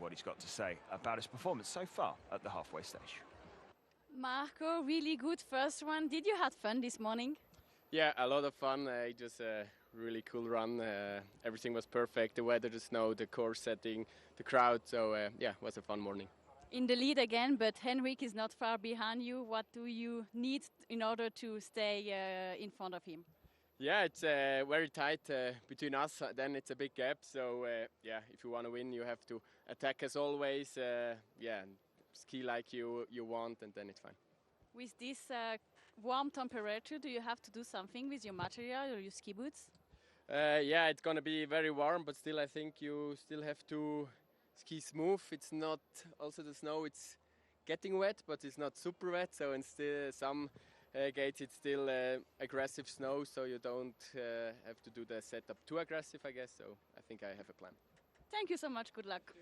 what he's got to say about his performance so far at the halfway stage. Marco, really good first one. Did you have fun this morning? Yeah, a lot of fun. It was a really cool run. Everything was perfect. The weather, the snow, the course setting, the crowd. So yeah, it was a fun morning. In the lead again, but Henrik is not far behind you. What do you need in order to stay in front of him? Yeah, it's very tight between us. Then it's a big gap. So yeah, if you want to win, you have to attack as always. Yeah, ski like you want, and then it's fine. With this warm temperature, do you have to do something with your material or your ski boots? Yeah, it's gonna be very warm, but still I think you still have to ski smooth. It's not also the snow. It's getting wet, but it's not super wet. So in still some gates it's still aggressive snow, so you don't have to do the setup too aggressive, I guess. So I think I have a plan. Thank you so much. Good luck.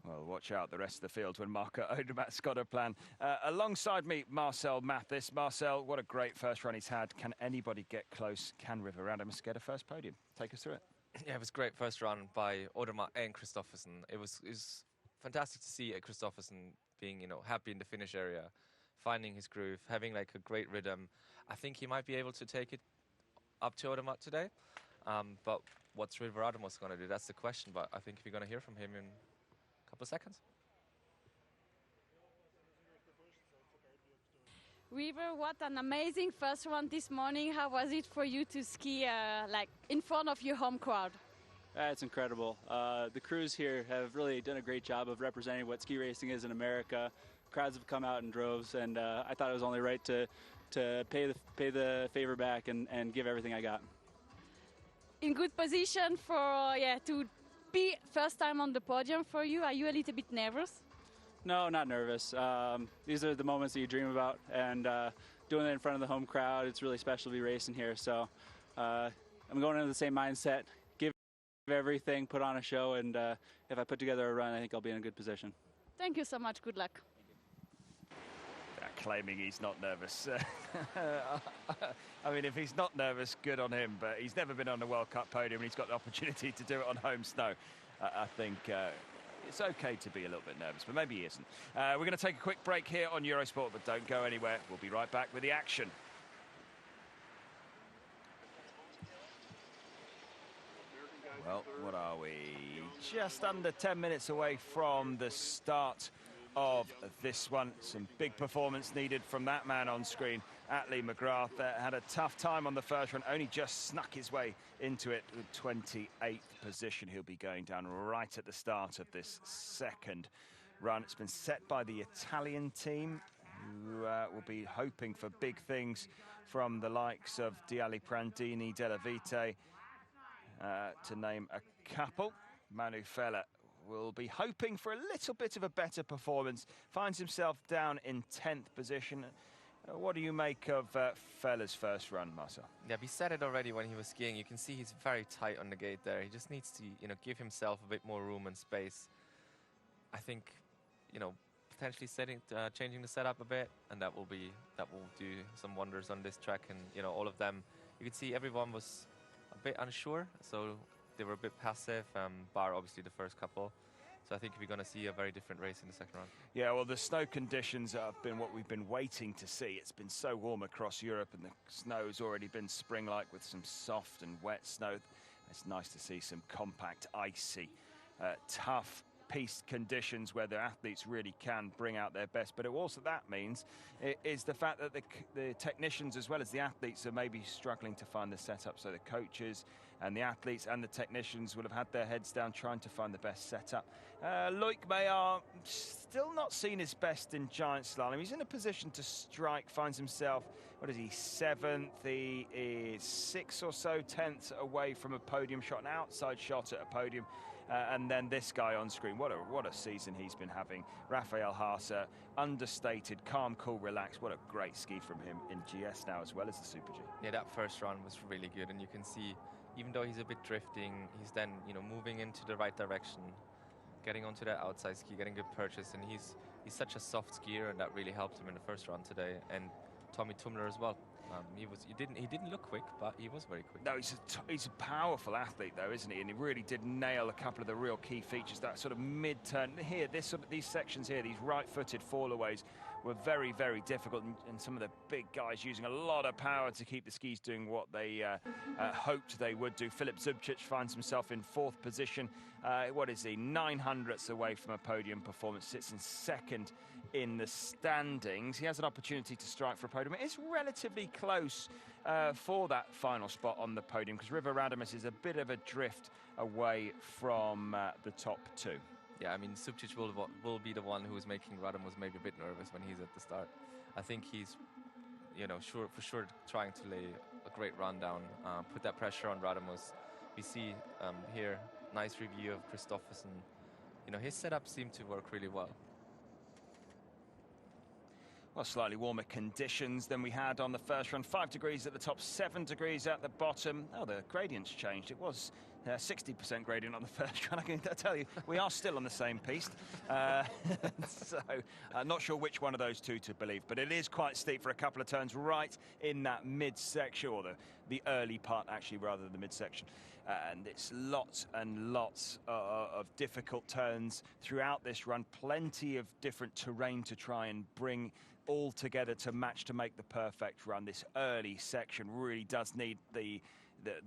Well, watch out the rest of the field when Marco Odermatt's got a plan. Alongside me, Marcel Mathis. Marcel, what a great first run he's had. Can anybody get close? Can River Radamus get a first podium? Take us through it. Yeah, it was a great first run by Odermatt and Kristoffersen. It was fantastic to see Kristoffersen being, happy in the finish area, finding his groove, having like a great rhythm. I think he might be able to take it up to Odermatt today. But what's River Radamus going to do? That's the question. But I think we're going to hear from him in couple of seconds. River, what an amazing first one this morning. How was it for you to ski like in front of your home crowd? It's incredible. The crews here have really done a great job of representing what ski racing is in America. Crowds have come out in droves, and I thought it was only right to pay the favor back and give everything I got. In good position for to be first time on the podium for you. Are you a little bit nervous? No, not nervous. These are the moments that you dream about, and doing it in front of the home crowd, it's really special to be racing here. So I'm going into the same mindset, give everything, put on a show, and if I put together a run, I think I'll be in a good position. Thank you so much. Good luck. Claiming he's not nervous. I mean, if he's not nervous, good on him, but he's never been on a World Cup podium and he's got the opportunity to do it on home snow. I think it's okay to be a little bit nervous, but maybe he isn't. We're going to take a quick break here on Eurosport, but don't go anywhere. We'll be right back with the action. Well, what are we? Just under 10 minutes away from the start of this one. Some big performance needed from that man on screen, Atley McGrath. Had a tough time on the first run, only just snuck his way into it with 28th position. He'll be going down right at the start of this second run. It's been set by the Italian team, who will be hoping for big things from the likes of Diali Prandini, Della Vite, to name a couple. Manu Fella will be hoping for a little bit of a better performance. Finds himself down in 10th position. What do you make of Fella's first run, Marcel? Yeah, we said it already when he was skiing. You can see he's very tight on the gate there. He just needs to, give himself a bit more room and space. I think, potentially changing the setup a bit, and that will do some wonders on this track. And all of them, you could see everyone was a bit unsure, so they were a bit passive, bar obviously the first couple. So I think we're going to see a very different race in the second round. Yeah, well, the snow conditions have been what we've been waiting to see. It's been so warm across Europe, and the snow's already been spring-like with some soft and wet snow. It's nice to see some compact, icy, tough piste conditions where the athletes really can bring out their best. But also that means is the fact that the technicians as well as the athletes are maybe struggling to find the setup. So the coaches and the athletes and the technicians will have had their heads down trying to find the best setup. Loic Meillard still not seen his best in giant slalom. He's in a position to strike, finds himself, what is he, 7th? He is 6 or so tenths away from a podium shot, an outside shot at a podium. And then this guy on screen, what a season he's been having. Rafael Haase, understated, calm, cool, relaxed. What a great ski from him in GS now as well as the Super G. Yeah, that first run was really good, and you can see, even though he's a bit drifting, he's then moving into the right direction, getting onto that outside ski, getting good purchase, and he's such a soft skier, and that really helped him in the first run today. And Tommy Tumler as well. He didn't look quick, but he was very quick. No, he's a powerful athlete, though, isn't he? And he really did nail a couple of the real key features. That sort of mid-turn here, these sections here, these right-footed fall-aways were very, very difficult, and some of the big guys using a lot of power to keep the skis doing what they hoped they would do. Filip Zubcic finds himself in 4th position. What is he? 900ths away from a podium performance. Sits in 2nd in the standings. He has an opportunity to strike for a podium. It's relatively close for that final spot on the podium, because River Radames is a bit of a drift away from the top 2. Yeah, I mean, Zubcic will be the one who is making Radames maybe a bit nervous when he's at the start. I think he's, for sure trying to lay a great run down, put that pressure on Radames. We see here, nice review of Kristoffersen. His setup seemed to work really well. Well, slightly warmer conditions than we had on the first run. 5 degrees at the top, 7 degrees at the bottom. Oh, the gradient's changed. It was 60% gradient on the first run. I can tell you, we are still on the same piste. So, not sure which one of those two to believe, but it is quite steep for a couple of turns right in that midsection, or the early part, actually, rather than the midsection. And it's lots and lots of difficult turns throughout this run. Plenty of different terrain to try and bring all together to match to make the perfect run. This early section really does need the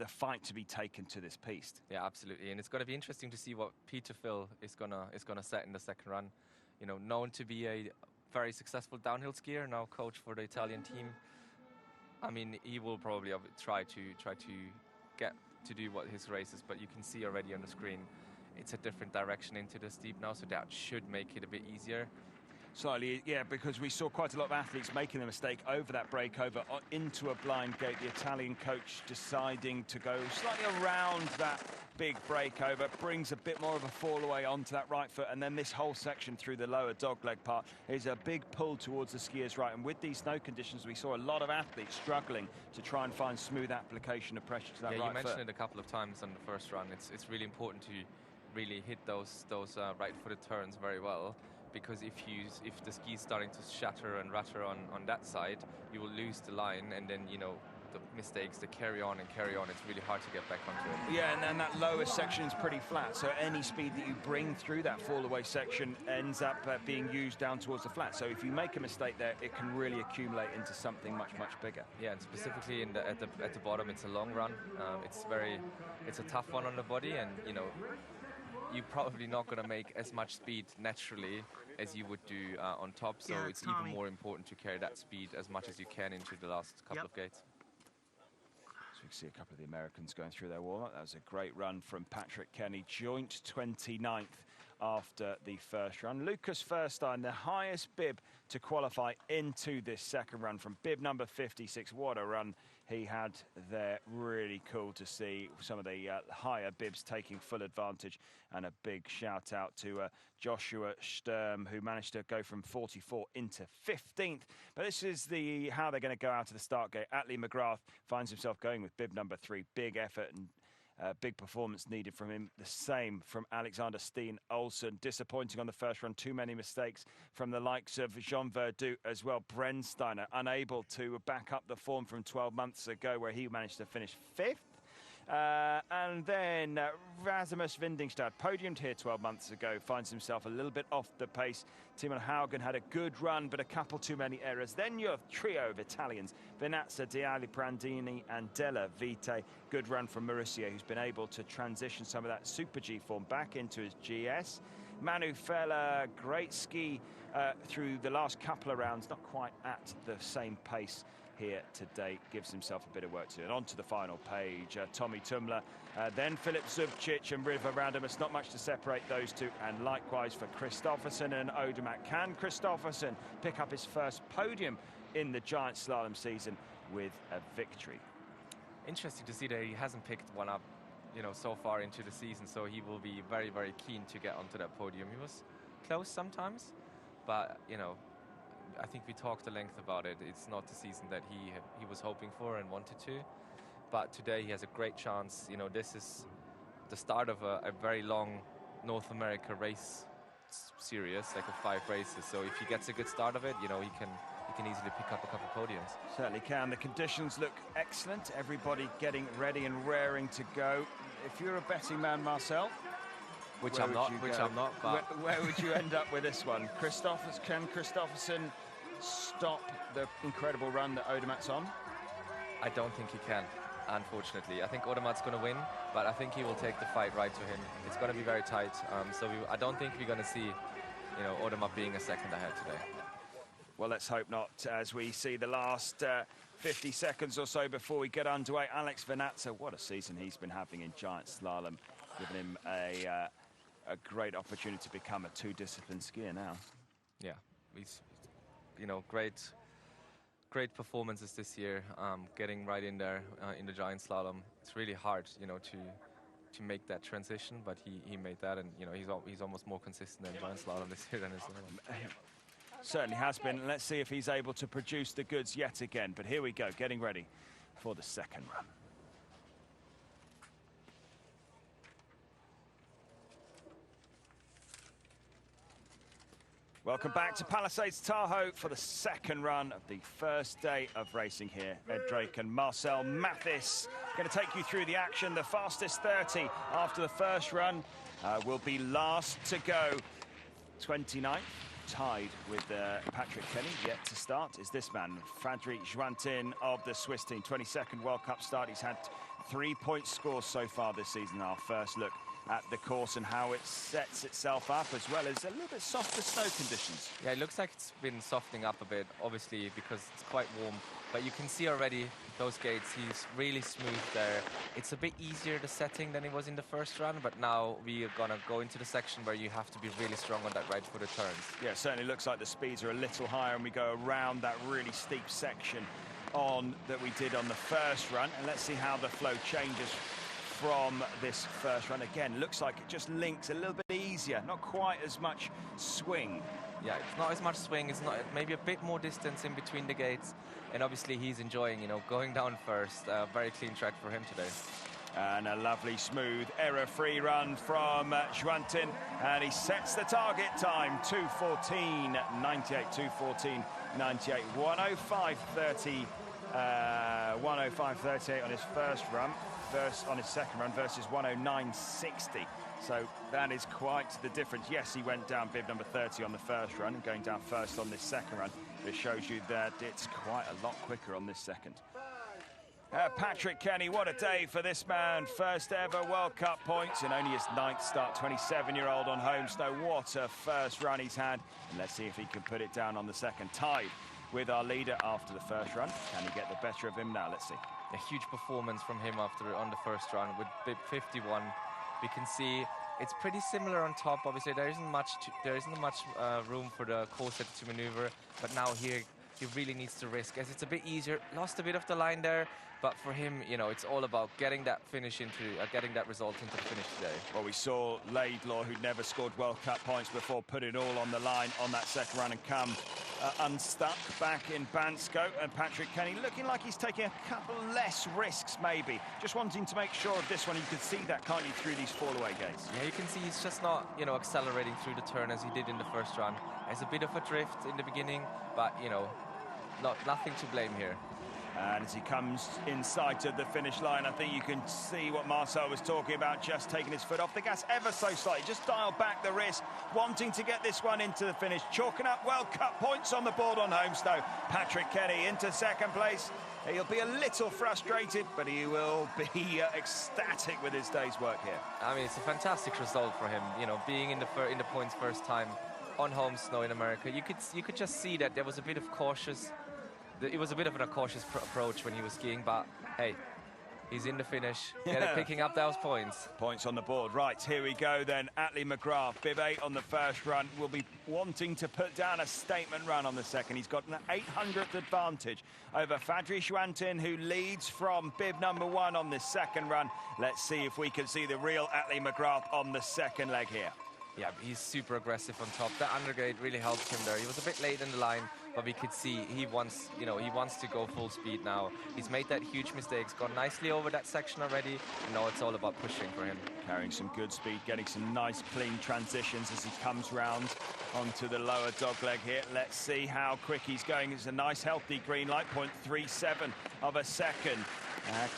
fight to be taken to this piste. Yeah, absolutely, and it's going to be interesting to see what Peter Phil is gonna set in the second run. Known to be a very successful downhill skier, now coach for the Italian team. I mean, he will probably try to get to do what his races, but you can see already on the screen it's a different direction into the steep now, so that should make it a bit easier. Slightly, yeah, because we saw quite a lot of athletes making the mistake over that breakover into a blind gate. The Italian coach deciding to go slightly around that big breakover, brings a bit more of a fall away onto that right foot, and then this whole section through the lower dogleg part is a big pull towards the skiers' right. And with these snow conditions, we saw a lot of athletes struggling to try and find smooth application of pressure to that right foot. Yeah, you mentioned it a couple of times on the first run. It's really important to really hit those right-footed turns very well. Because if the ski is starting to shatter and ratter on that side, you will lose the line, and then the mistakes, they carry on and carry on. It's really hard to get back onto it. Yeah, and then that lower section is pretty flat, so any speed that you bring through that fall-away section ends up being used down towards the flat. So if you make a mistake there, it can really accumulate into something much, much bigger. Yeah, and specifically at the bottom, it's a long run. It's a tough one on the body, and you're probably not going to make as much speed naturally as you would do on top, so it's even more important to carry that speed as much as you can into the last couple of gates. So we can see a couple of the Americans going through their warm-up. That was a great run from Patrick Kenny, joint 29th after the first run. Lucas Furstein, the highest bib to qualify into this second run, from bib number 56. What a run he had there. Really cool to see some of the higher bibs taking full advantage, and a big shout out to Joshua Sturm, who managed to go from 44 into 15th. But this is how they're going to go out of the start gate. Atlee McGrath finds himself going with bib number 3. Big effort and big performance needed from him. The same from Alexander Steen Olsen. Disappointing on the first run. Too many mistakes from the likes of Jean Verdoux as well. Brensteiner unable to back up the form from 12 months ago, where he managed to finish 5th. And then Rasmus Vindingstad, podiumed here 12 months ago, finds himself a little bit off the pace. Timo Haugen had a good run, but a couple too many errors. Then your trio of Italians, Venazza, Diali Prandini and Della Vite. Good run from Mauricio, who's been able to transition some of that Super G form back into his GS. Manu Feller, great ski through the last couple of rounds, not quite at the same pace here today, gives himself a bit of work to do. And on to the final page, Tommy Tumler, then Filip Zubcic and River Radames. Not much to separate those two, and likewise for Kristoffersen and Odermatt. Can Kristoffersen pick up his first podium in the giant slalom season with a victory? Interesting to see that he hasn't picked one up, so far into the season, so he will be very, very keen to get onto that podium. He was close sometimes, but, I think we talked at length about it. It's not the season that he was hoping for and wanted to. But today he has a great chance. This is the start of a very long North America race series, like 5 races. So if he gets a good start of it, he can easily pick up a couple podiums. Certainly can. The conditions look excellent. Everybody getting ready and raring to go. If you're a betting man, Marcel, Which I'm not, but... Where would you end up with this one? Can Kristoffersen stop the incredible run that Odermatt's on? I don't think he can, unfortunately. I think Odermatt's going to win, but I think he will take the fight right to him. It's going to be very tight, I don't think we're going to see, Odermatt being a second ahead today. Well, let's hope not, as we see the last 50 seconds or so before we get underway. Alex Venatza, what a season he's been having in giant slalom, giving him a great opportunity to become a two-discipline skier now. Yeah, he's, great performances this year, getting right in there in the giant slalom. It's really hard, to make that transition, but he made that, and he's almost more consistent in giant slalom this year than his slalom. Certainly has been. Let's see if he's able to produce the goods yet again. But here we go, getting ready for the second run. Welcome back to Palisades Tahoe for the second run of the first day of racing here. Ed Drake and Marcel Mathis going to take you through the action. The fastest 30 after the first run will be last to go. 29th, tied with Patrick Kenny, yet to start, is this man, Fadri Juantin of the Swiss team. 22nd World Cup start. He's had 3-point scores so far this season. Our first look at the course and how it sets itself up, as well as a little bit softer snow conditions. Yeah, it looks like it's been softening up a bit, obviously, because it's quite warm. But you can see already those gates, he's really smooth there. It's a bit easier, the setting, than it was in the first run, but now we are going to go into the section where you have to be really strong on that right-footed turns. Yeah, it certainly looks like the speeds are a little higher, and we go around that really steep section that we did on the first run. And let's see how the flow changes from this first run. Again, looks like it just links a little bit easier, not quite as much swing. Yeah, it's not as much swing, it's not, maybe a bit more distance in between the gates, and obviously he's enjoying, going down first. Very clean track for him today. And a lovely, smooth, error-free run from Juantin, and he sets the target time, 2:14.98, 2:14.98, 1:05.30, 1:05.38 on his first run. On his second run versus 1:09.60. So that is quite the difference. Yes, he went down bib number 30 on the first run and going down first on this second run. It shows you that it's quite a lot quicker on this second. Patrick Kenny, what a day for this man. First ever World Cup points and only his 9th start. 27-year-old on home snow. What a first run he's had. And let's see if he can put it down on the second. Tied with our leader after the first run. Can he get the better of him now? Let's see. A huge performance from him on the first run with bib 51. We can see it's pretty similar on top. Obviously, there isn't much room for the corset to maneuver, but now here he really needs to risk, as it's a bit easier. Lost a bit of the line there, but for him, it's all about getting that finish getting that result into the finish today. Well, we saw Laidlaw, who'd never scored World Cup points before, put it all on the line on that second run and come unstuck back in Bansko. And Patrick Kenny looking like he's taking a couple less risks, maybe. Just wanting to make sure of this one. You can see that, can't you, through these fall-away gates? Yeah, you can see he's just not, accelerating through the turn as he did in the first run. There's a bit of a drift in the beginning, but, nothing to blame here. And as he comes in sight of the finish line, I think you can see what Marcel was talking about, just taking his foot off the gas ever so slightly, just dial back the risk, wanting to get this one into the finish, chalking up World Cup points on the board on home snow. Patrick Kenny into second place. He'll be a little frustrated, but he will be ecstatic with his day's work here. I mean, it's a fantastic result for him, being in the points first time on home snow in America. You could just see that there was a bit of it was a bit of a cautious approach when he was skiing, but hey, he's in the finish, picking up those points. Points on the board. Right, here we go then. Atli McGrath, bib 8 on the first run, will be wanting to put down a statement run on the second. He's got an 800th advantage over Fadri Juantin, who leads from bib number 1 on this second run. Let's see if we can see the real Atli McGrath on the second leg here. Yeah, he's super aggressive on top. That undergate really helped him there. He was a bit late in the line, but we could see he wants, he wants to go full speed now. He's made that huge mistake. He's gone nicely over that section already. And now it's all about pushing for him. Carrying some good speed, getting some nice clean transitions as he comes round onto the lower dogleg here. Let's see how quick he's going. It's a nice healthy green light, 0.37 of a second.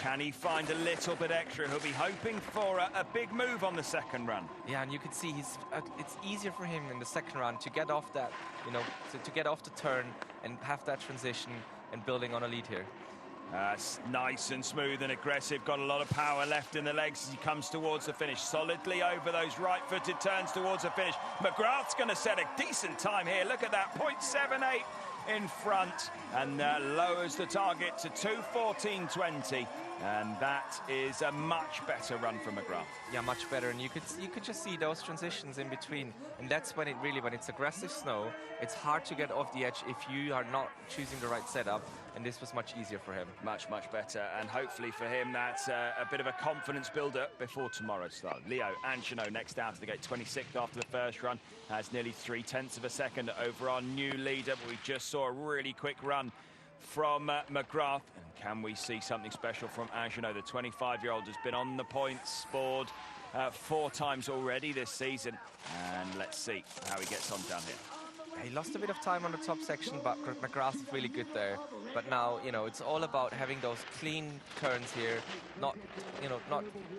Can he find a little bit extra? He'll be hoping for a big move on the second run. Yeah, and you can see it's easier for him in the second run to get off that, to get off the turn and have that transition and building on a lead here. Nice and smooth and aggressive. Got a lot of power left in the legs as he comes towards the finish. Solidly over those right-footed turns towards the finish. McGrath's going to set a decent time here. Look at that, 0.78 in front, and lowers the target to 2:14.20. And that is a much better run from McGrath. Yeah, much better. And you could just see those transitions in between. And that's when when it's aggressive snow, it's hard to get off the edge if you are not choosing the right setup. And this was much easier for him. Much, much better. And hopefully for him, that's a bit of a confidence builder before tomorrow's start. Leo Angenot next out of the gate, 26th after the first run, has nearly 0.3 of a second over our new leader. But we just saw a really quick run from McGrath. And can we see something special from Angenot? The 25-year-old has been on the points board 4 times already this season. And let's see how he gets on down here. He lost a bit of time on the top section, but McGrath is really good there. But now, it's all about having those clean turns here, not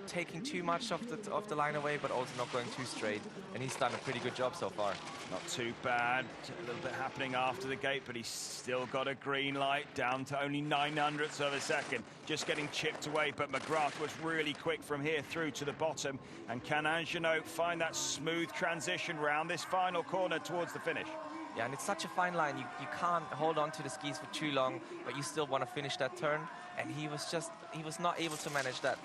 taking too much of the line away, but also not going too straight. And he's done a pretty good job so far. Not too bad. A little bit happening after the gate, but he's still got a green light down to only 0.09 of a second. Just getting chipped away, but McGrath was really quick from here through to the bottom. And can Angenot find that smooth transition round this final corner towards the finish? Yeah, and it's such a fine line. You can't hold on to the skis for too long, but you still want to finish that turn. And he was not able to manage that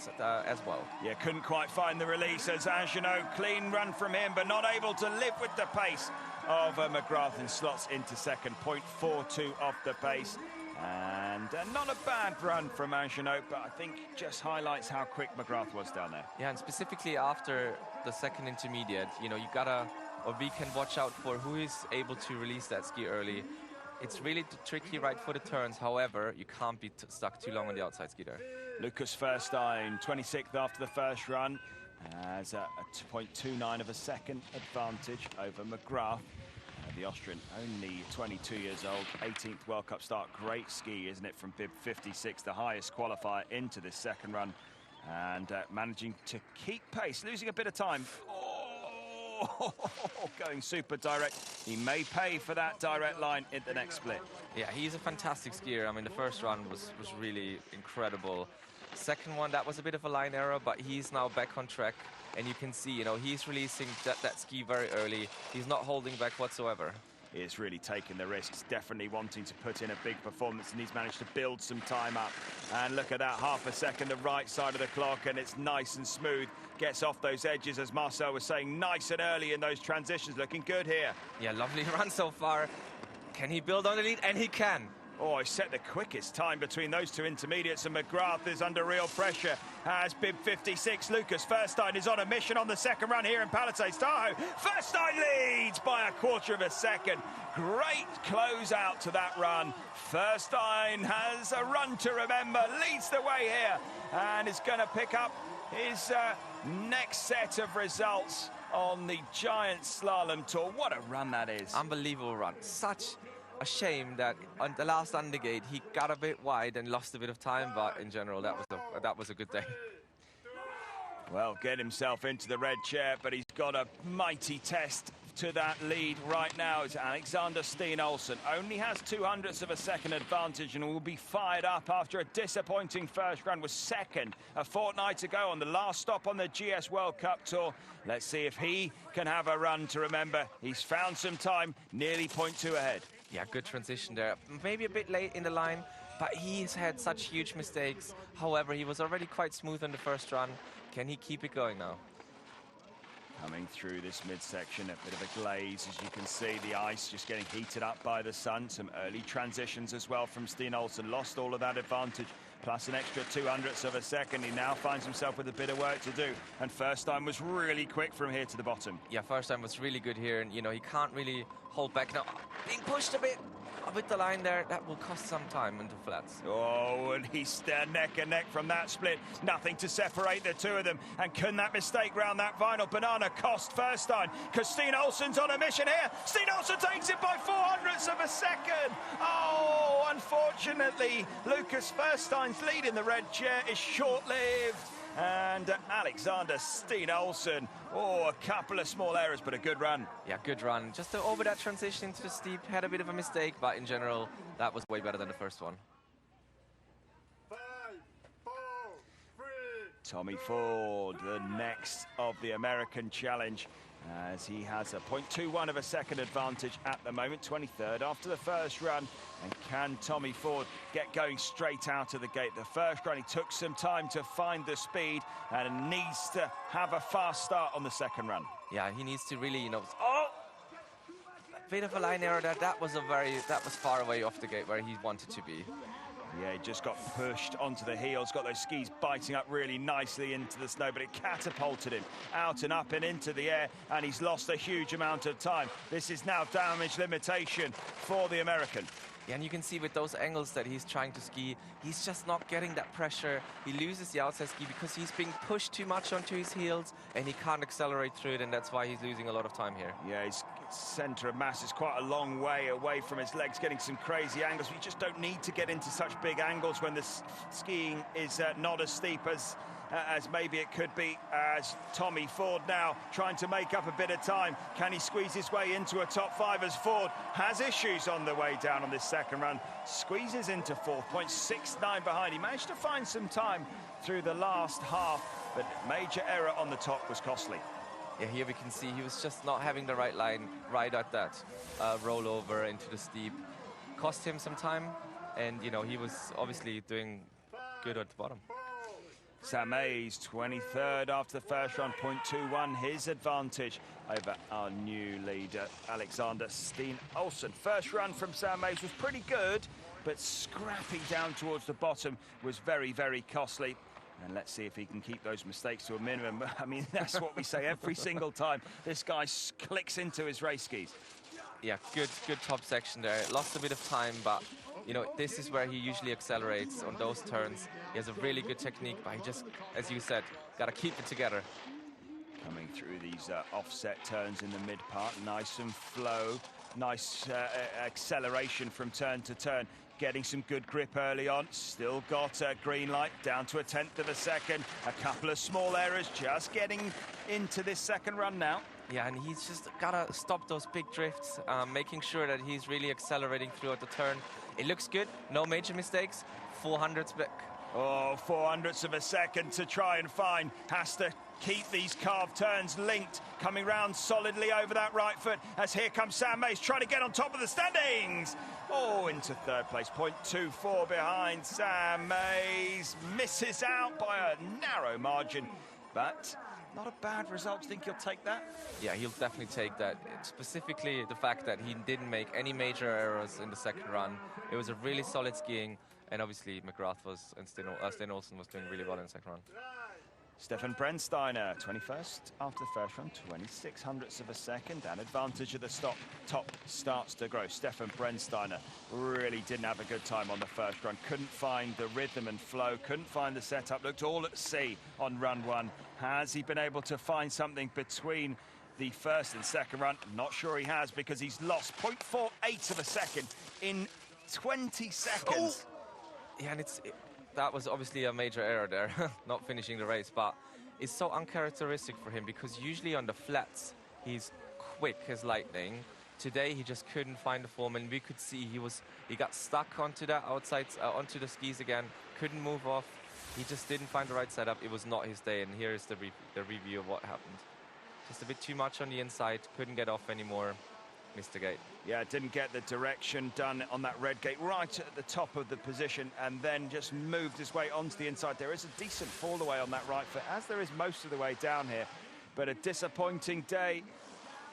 as well. Yeah, couldn't quite find the release as Angenot. Clean run from him, but not able to live with the pace of McGrath, and slots into second, 0.42 off the pace. And not a bad run from Angenot, but I think just highlights how quick McGrath was down there. Yeah, and specifically after the second intermediate, you gotta, or we can watch out for who is able to release that ski early. It's really tricky right-footed turns. However, you can't be stuck too long on the outside ski there. Lucas Verstein, 26th after the first run, has a 2.29 of a second advantage over McGrath. The Austrian, only 22 years old, 18th World Cup start. Great ski, isn't it, from bib 56, the highest qualifier into this second run. And managing to keep pace, losing a bit of time. Going super direct. He may pay for that direct line in the next split. Yeah, he's a fantastic skier. I mean, the first run was really incredible. Second one, that was a bit of a line error, but he's now back on track. And you can see, he's releasing that ski very early. He's not holding back whatsoever. He is really taking the risks, definitely wanting to put in a big performance, and he's managed to build some time up. And look at that, half a second, the right side of the clock, and it's nice and smooth. Gets off those edges, as Marcel was saying, nice and early in those transitions. Looking good here. Yeah, lovely run so far. Can he build on the lead? And he can. Oh, he set the quickest time between those two intermediates, and McGrath is under real pressure. As bib 56, Lucas Verstein is on a mission on the second run here in Palisades Tahoe. Verstein leads by a quarter of a second. Great close out to that run. Verstein has a run to remember, leads the way here, and is going to pick up his next set of results on the Giant Slalom Tour. What a run that is. Unbelievable run. Such a shame that on the last undergate he got a bit wide and lost a bit of time, but in general that was a good day. Well, get himself into the red chair, but he's got a mighty test to that lead right now. It's Alexander Steen Olsen. Only has 0.02 of a second advantage and will be fired up after a disappointing first run. Was second a fortnight ago on the last stop on the GS World Cup Tour. Let's see if he can have a run to remember. He's found some time, nearly 0.2 ahead. Yeah, good transition there. Maybe a bit late in the line, but he's had such huge mistakes. However, he was already quite smooth on the first run. Can he keep it going now? Coming through this midsection, a bit of a glaze, as you can see, the ice just getting heated up by the sun. Some early transitions as well from Steen Olsen. Lost all of that advantage, plus an extra 200ths of a second. He now finds himself with a bit of work to do, and first time was really quick from here to the bottom. Yeah, first time was really good here, and you know, he can't really hold back. Now, being pushed a bit with the line there, that will cost some time into flats. Oh, and he's neck and neck from that split. Nothing to separate the two of them. And can that mistake round that final banana cost first time? Because Steen Olsen's on a mission here. Steen Olsen takes it by 400ths of a second. Oh, unfortunately, Lucas Verstein's lead in the red chair is short-lived. And Alexander Steen Olsen, oh, a couple of small errors, but a good run. Yeah, good run. Just over that transition into the steep, had a bit of a mistake, but in general, that was way better than the first one. 5, 4, 3. Tommy Ford, the next of the American challenge, as he has a 0.21 of a second advantage at the moment, 23rd after the first run. And can Tommy Ford get going straight out of the gate? The first run, he took some time to find the speed and needs to have a fast start on the second run. Yeah, he needs to really, you know, oh! A bit of a line error there. That was far away off the gate where he wanted to be. Yeah, he just got pushed onto the heels, got those skis biting up really nicely into the snow, but it catapulted him out and up and into the air, and he's lost a huge amount of time. This is now damage limitation for the American. Yeah, and you can see with those angles that he's trying to ski, he's just not getting that pressure. He loses the outside ski because he's being pushed too much onto his heels and he can't accelerate through it, and that's why he's losing a lot of time here. Yeah, his centre of mass is quite a long way away from his legs, getting some crazy angles. We just don't need to get into such big angles when the skiing is not as steep as maybe it could be, as Tommy Ford now trying to make up a bit of time. Can he squeeze his way into a top 5 as Ford has issues on the way down on this second run? Squeezes into 4th, 0.69 behind. He managed to find some time through the last half, but major error on the top was costly. Yeah, here we can see he was just not having the right line right at that rollover into the steep. Cost him some time, and you know, he was obviously doing good at the bottom. Sam Mays, 23rd after the first run, 0.21, his advantage over our new leader, Alexander Steen Olsen. First run from Sam Mays was pretty good, but scrapping down towards the bottom was very, very costly. And let's see if he can keep those mistakes to a minimum. I mean, that's what we say every single time this guy clicks into his race skis. Yeah, good top section there. Lost a bit of time, but you know, this is where he usually accelerates on those turns. He has a really good technique, but he just, as you said, got to keep it together. Coming through these offset turns in the mid part, nice and flow, nice acceleration from turn to turn. Getting some good grip early on, still got a green light down to a 1/10 of a second. A couple of small errors, just getting into this second run now. Yeah, and he's just gotta stop those big drifts, making sure that he's really accelerating throughout the turn. It looks good, no major mistakes, 400ths back. Oh, 400ths of a second to try and find. Has to keep these carved turns linked, coming round solidly over that right foot, as here comes Sam Mays trying to get on top of the standings. Oh, into 3rd place, 0.24 behind. Sam Mays misses out by a narrow margin, but not a bad result. Think he'll take that? Yeah, he'll definitely take that. Specifically, the fact that he didn't make any major errors in the second run. It was a really solid skiing, and obviously McGrath and Steen Olsen was doing really well in the second run. Stefan Brennsteiner, 21st after the first run, 2600ths of a second, and advantage of the top starts to grow. Stefan Brennsteiner really didn't have a good time on the first run, couldn't find the rhythm and flow, couldn't find the setup, looked all at sea on run 1. Has he been able to find something between the first and second run? Not sure he has, because he's lost 0.48 of a second in 20 seconds. Oh. Yeah, and that was obviously a major error there, not finishing the race, but it's so uncharacteristic for him, because usually on the flats he's quick as lightning. Today he just couldn't find the form, and we could see he got stuck onto that outside, onto the skis again, couldn't move off. He just didn't find the right setup. It was not his day, and here is the review of what happened. Just a bit too much on the inside, couldn't get off anymore. Missed the gate. Yeah, didn't get the direction done on that red gate right at the top of the position, and then just moved his way onto the inside. There is a decent fall away on that right foot, as there is most of the way down here, but a disappointing day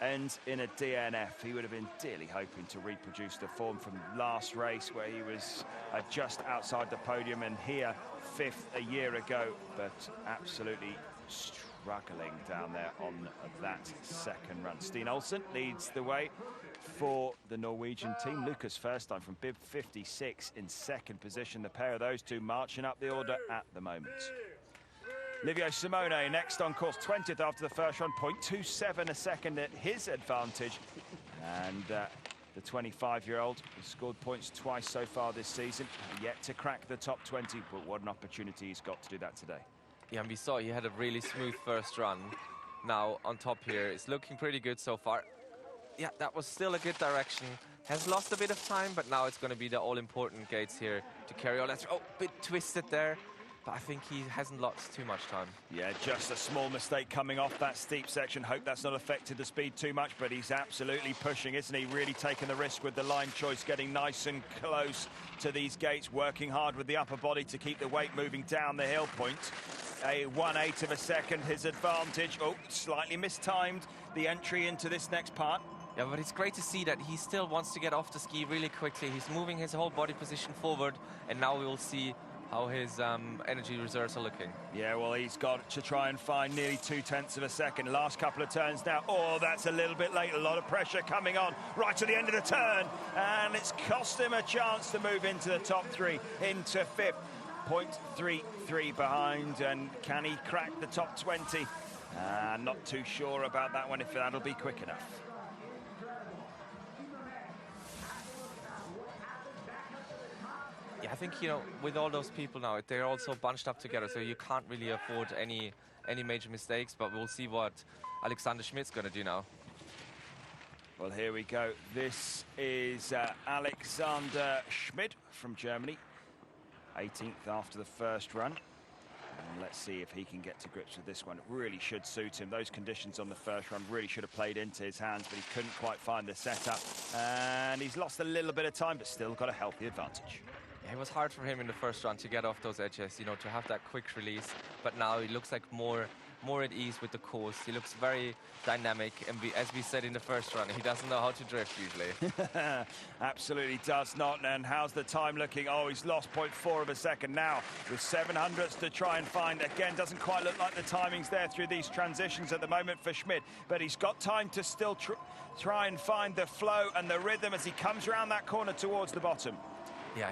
ends in a DNF. He would have been dearly hoping to reproduce the form from last race where he was just outside the podium, and here 5th a year ago, but absolutely struggling down there on that second run. Steen Olsen leads the way for the Norwegian team. Lucas Firstein from bib 56 in second position. The pair of those two marching up the order at the moment. Livio Simone next on course, 20th after the first run, 0.27 a second at his advantage. And the 25-year-old has scored points twice so far this season, yet to crack the top 20, but what an opportunity he's got to do that today. Yeah, and we saw he had a really smooth first run. Now on top here, it's looking pretty good so far. Yeah, that was still a good direction. Has lost a bit of time, but now it's going to be the all-important gates here to carry on. Oh, bit twisted there, but I think he hasn't lost too much time. Yeah, just a small mistake coming off that steep section. Hope that's not affected the speed too much, but he's absolutely pushing, isn't he? Really taking the risk with the line choice, getting nice and close to these gates, working hard with the upper body to keep the weight moving down the hill point. A 1/8 of a second, his advantage. Oh, slightly mistimed the entry into this next part. Yeah, but it's great to see that he still wants to get off the ski really quickly. He's moving his whole body position forward, and now we will see how his energy reserves are looking. Yeah, well, he's got to try and find nearly 2/10 of a second. Last couple of turns now. Oh, that's a little bit late. A lot of pressure coming on right to the end of the turn, and it's cost him a chance to move into the top 3, into 5th. 0.33 behind, and can he crack the top 20? Not too sure about that one, if that'll be quick enough. Yeah, I think, you know, with all those people now, they're also bunched up together, so you can't really afford any major mistakes, but we'll see what Alexander Schmidt's going to do now. Well, here we go. This is Alexander Schmidt from Germany. 18th after the first run. And let's see if he can get to grips with this one. It really should suit him. Those conditions on the first run really should have played into his hands, but he couldn't quite find the setup. And he's lost a little bit of time, but still got a healthy advantage. Yeah, it was hard for him in the first run to get off those edges, you know, to have that quick release. But now he looks like more at ease with the course. He looks very dynamic, and as we said in the first run, he doesn't know how to drift usually. Absolutely does not. And how's the time looking? Oh, he's lost 0.4 of a second now with 700ths to try and find. Again, doesn't quite look like the timing's there through these transitions at the moment for Schmidt, but he's got time to still try and find the flow and the rhythm as he comes around that corner towards the bottom. Yeah.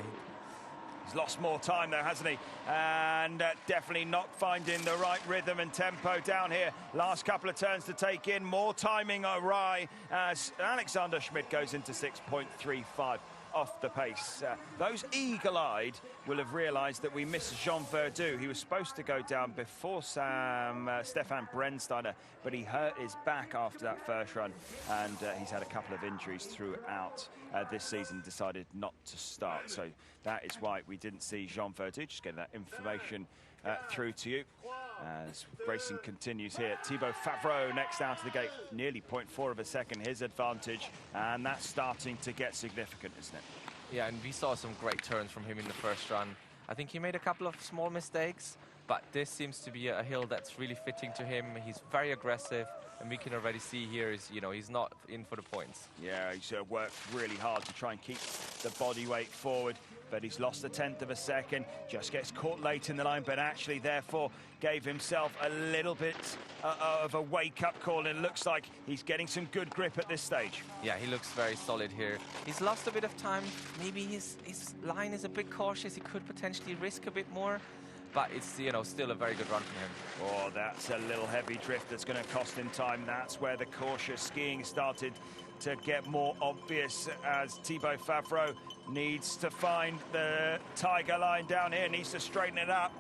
He's lost more time though, hasn't he? And definitely not finding the right rhythm and tempo down here. Last couple of turns to take in. More timing awry as Alexander Schmidt goes into 6.35 off the pace. Those eagle-eyed will have realised that we missed Jean Verdoux. He was supposed to go down before Stefan Brennsteiner, but he hurt his back after that first run, and he's had a couple of injuries throughout this season, decided not to start. So that is why we didn't see Jean Verdoux. Just getting that information through to you as racing continues here. Thibaut Favreau next out of the gate, nearly 0.4 of a second his advantage, and that's starting to get significant, isn't it? Yeah, and we saw some great turns from him in the first run. I think he made a couple of small mistakes, but this seems to be a hill that's really fitting to him. He's very aggressive, and we can already see here is, you know, he's not in for the points. Yeah, he's worked really hard to try and keep the body weight forward, but he's lost 1/10 of a second, just gets caught late in the line, but actually therefore gave himself a little bit of a wake-up call, and it looks like he's getting some good grip at this stage. Yeah, he looks very solid here. He's lost a bit of time. Maybe his line is a bit cautious. He could potentially risk a bit more, but it's, you know, still a very good run from him. Oh, that's a little heavy drift that's going to cost him time. That's where the cautious skiing started to get more obvious, as Thibaut Favreau needs to find the tiger line down here, needs to straighten it up.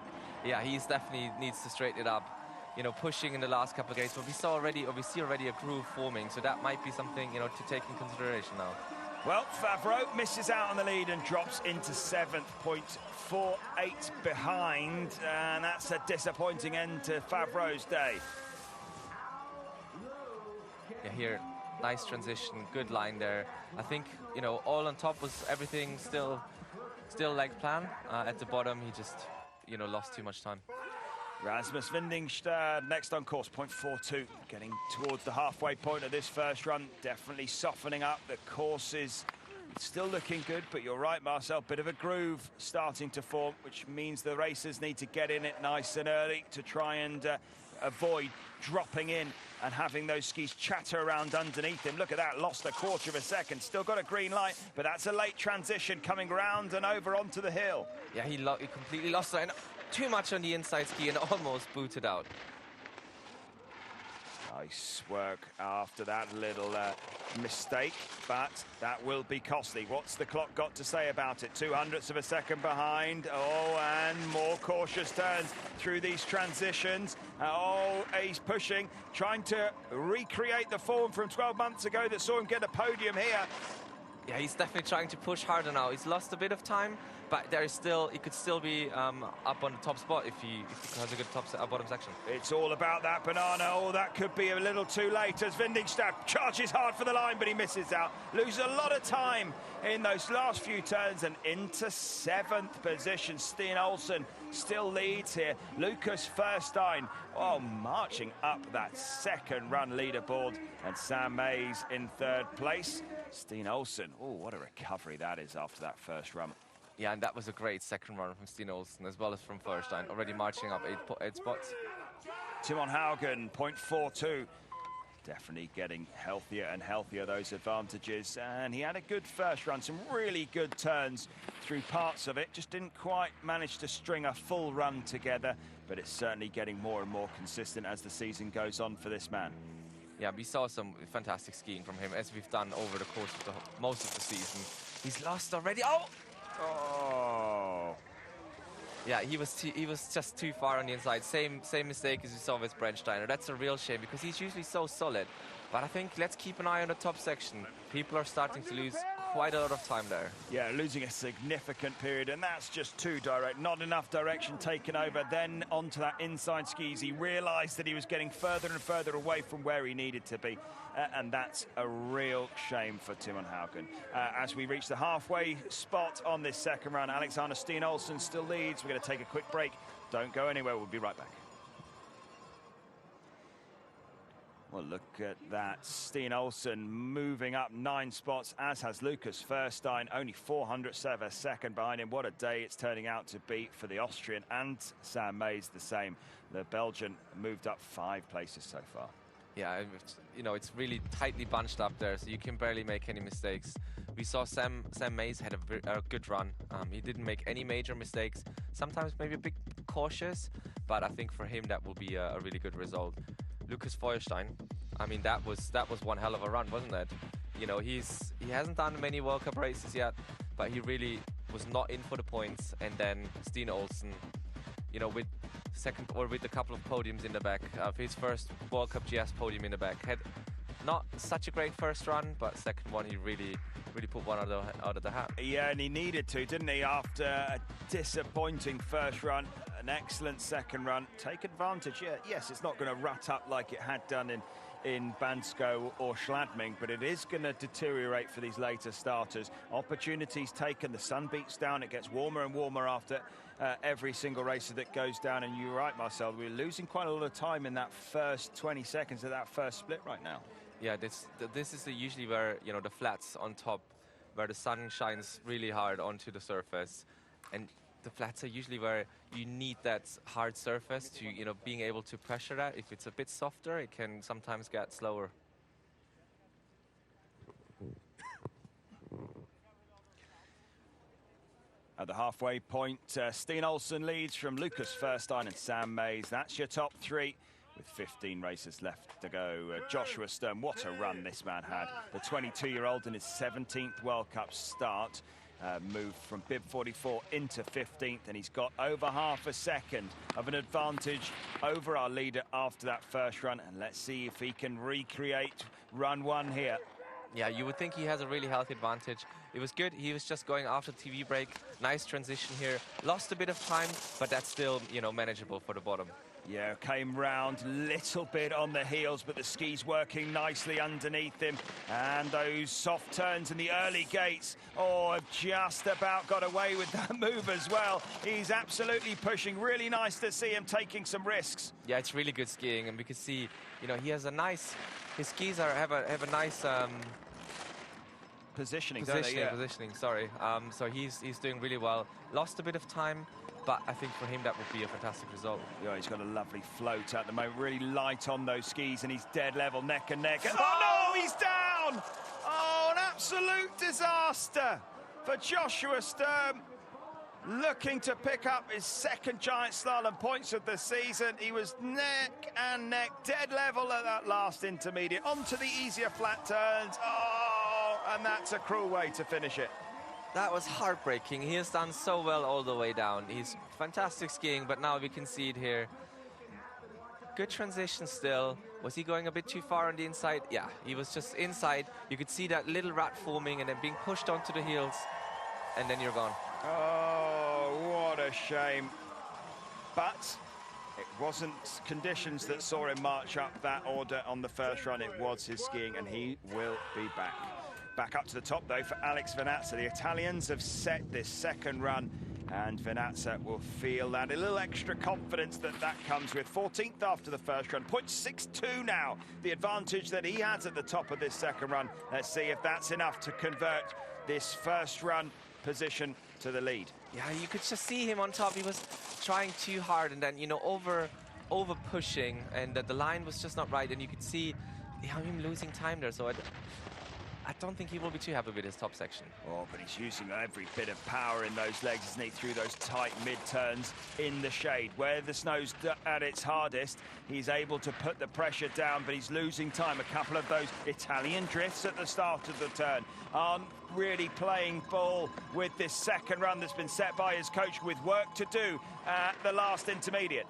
Yeah, he's definitely needs to straighten it up. You know, pushing in the last couple of gates, but we see already a groove forming, so that might be something, you know, to take in consideration now. Well, Favreau misses out on the lead and drops into 7th, 0.48 behind, and that's a disappointing end to Favreau's day. Yeah, here, nice transition, good line there. I think, you know, all on top was everything still like plan. At the bottom, he just, you know, lost too much time. Rasmus Vindingstad next on course, 0.42, getting towards the halfway point of this first run, definitely softening up. The course is still looking good, but you're right, Marcel, bit of a groove starting to form, which means the racers need to get in it nice and early to try and avoid dropping in and having those skis chatter around underneath him. Look at that, lost a quarter of a second, still got a green light, but that's a late transition coming round and over onto the hill. Yeah, he completely lost it. Too much on the inside ski and almost booted out. Nice work after that little mistake, but that will be costly. What's the clock got to say about it? 200ths of a second behind. Oh, and more cautious turns through these transitions. Oh, he's pushing, trying to recreate the form from 12 months ago that saw him get a podium here. Yeah, he's definitely trying to push harder now. He's lost a bit of time, but there is still, he could still be up on the top spot if he has a good bottom section. It's all about that banana. Oh, that could be a little too late as Vindingstad charges hard for the line, but he misses out. Loses a lot of time in those last few turns and into 7th position. Steen Olsen still leads here. Lucas Furstein, oh, marching up that second run leaderboard, and Sam Mays in 3rd place. Steen Olsen, oh, what a recovery that is after that first run. Yeah, and that was a great second run from Steen Olsen as well as from Furstein, already marching up 8 spots. Timon Haugen, 0.42. Definitely getting healthier and healthier, those advantages. And he had a good first run, some really good turns through parts of it. Just didn't quite manage to string a full run together, but it's certainly getting more and more consistent as the season goes on for this man. Yeah, we saw some fantastic skiing from him, as we've done over the course of most of the season. He's lost already. Oh! Oh! Yeah, he was just too far on the inside. Same mistake as we saw with Brennsteiner. That's a real shame because he's usually so solid. But I think let's keep an eye on the top section. People are starting to lose quite a lot of time there. Yeah, losing a significant period, and that's just too direct. Not enough direction taken over. Then onto that inside skis, he realised that he was getting further and further away from where he needed to be. And that's a real shame for Timon Haugen. As we reach the halfway spot on this second run, Alexander Steen Olsen still leads. We're going to take a quick break. Don't go anywhere. We'll be right back. Well, look at that. Steen Olsen moving up 9 spots, as has Lucas Furstein, only 400ths of a second behind him. What a day it's turning out to be for the Austrian, and Sam Mays the same. The Belgian moved up 5 places so far. Yeah, you know, it's really tightly bunched up there, so you can barely make any mistakes. We saw Sam Mays had a good run. He didn't make any major mistakes. Sometimes maybe a bit cautious, but I think for him that will be a really good result. Lucas Feuerstein, I mean, that was one hell of a run, wasn't it? You know, he hasn't done many World Cup races yet, but he really was not in for the points. And then Steen Olsen, you know, with a couple of podiums in the back, his first World Cup GS podium in the back, had not such a great first run, but second one he really put one out of the hat. Yeah, and he needed to, didn't he? After a disappointing first run, an excellent second run. Take advantage. Yeah, yes, it's not going to rut up like it had done in Bansko or Schladming, but it is going to deteriorate for these later starters. Opportunities taken, the sun beats down, it gets warmer and warmer after every single racer that goes down. And you're right, Marcel, we're losing quite a lot of time in that first 20 seconds of that first split right now. Yeah, this is usually where, you know, the flats on top, where the sun shines really hard onto the surface, and the flats are usually where you need that hard surface to, you know, being able to pressure that. If it's a bit softer, it can sometimes get slower. At the halfway point, Steen Olsen leads from Lucas Furstein and Sam Mays. That's your top 3 with 15 races left to go. Joshua Stern, what a run this man had. The 22-year-old in his 17th World Cup start. Moved from bib 44 into 15th, and he's got over half a second of an advantage over our leader after that first run. And let's see if he can recreate run 1 here. Yeah, you would think he has a really healthy advantage. It was good. He was just going after the TV break. Nice transition here. Lost a bit of time, but that's still, you know, manageable for the bottom. Yeah, came round little bit on the heels, but the skis working nicely underneath him. And those soft turns in the early gates, oh, have just about got away with that move as well. He's absolutely pushing. Really nice to see him taking some risks. Yeah, it's really good skiing, and we can see, you know, he has a nice, his skis have a nice Positioning, don't they? Yeah. positioning, sorry. So he's doing really well. Lost a bit of time, but I think for him that would be a fantastic result. Yeah, he's got a lovely float at the moment, really light on those skis, and he's dead level, neck and neck. And oh no, he's down! Oh, an absolute disaster for Joshua Sturm. Looking to pick up his second giant slalom points of the season. He was neck and neck, dead level at that last intermediate, onto the easier flat turns. Oh, and that's a cruel way to finish it. That was heartbreaking. He has done so well all the way down. He's fantastic skiing, but now we can see it here. Good transition still. Was he going a bit too far on the inside? Yeah, he was just inside. You could see that little rat forming and then being pushed onto the heels, and then you're gone. Oh, what a shame. But it wasn't conditions that saw him march up that order on the first run. It was his skiing, and he will be back. Back up to the top, though, for Alex Venazza. The Italians have set this second run, and Venazza will feel that. A little extra confidence that comes with. 14th after the first run. 0.62 now, the advantage that he has at the top of this second run. Let's see if that's enough to convert this first run position to the lead. Yeah, you could just see him on top. He was trying too hard, and then, you know, over pushing, and the line was just not right, and you could see him losing time there. So I don't think he will be too happy with his top section. Oh, but he's using every bit of power in those legs, isn't he, through those tight mid-turns in the shade. Where the snow's at its hardest, he's able to put the pressure down, but he's losing time. A couple of those Italian drifts at the start of the turn aren't really playing ball with this second run that's been set by his coach, with work to do at the last intermediate.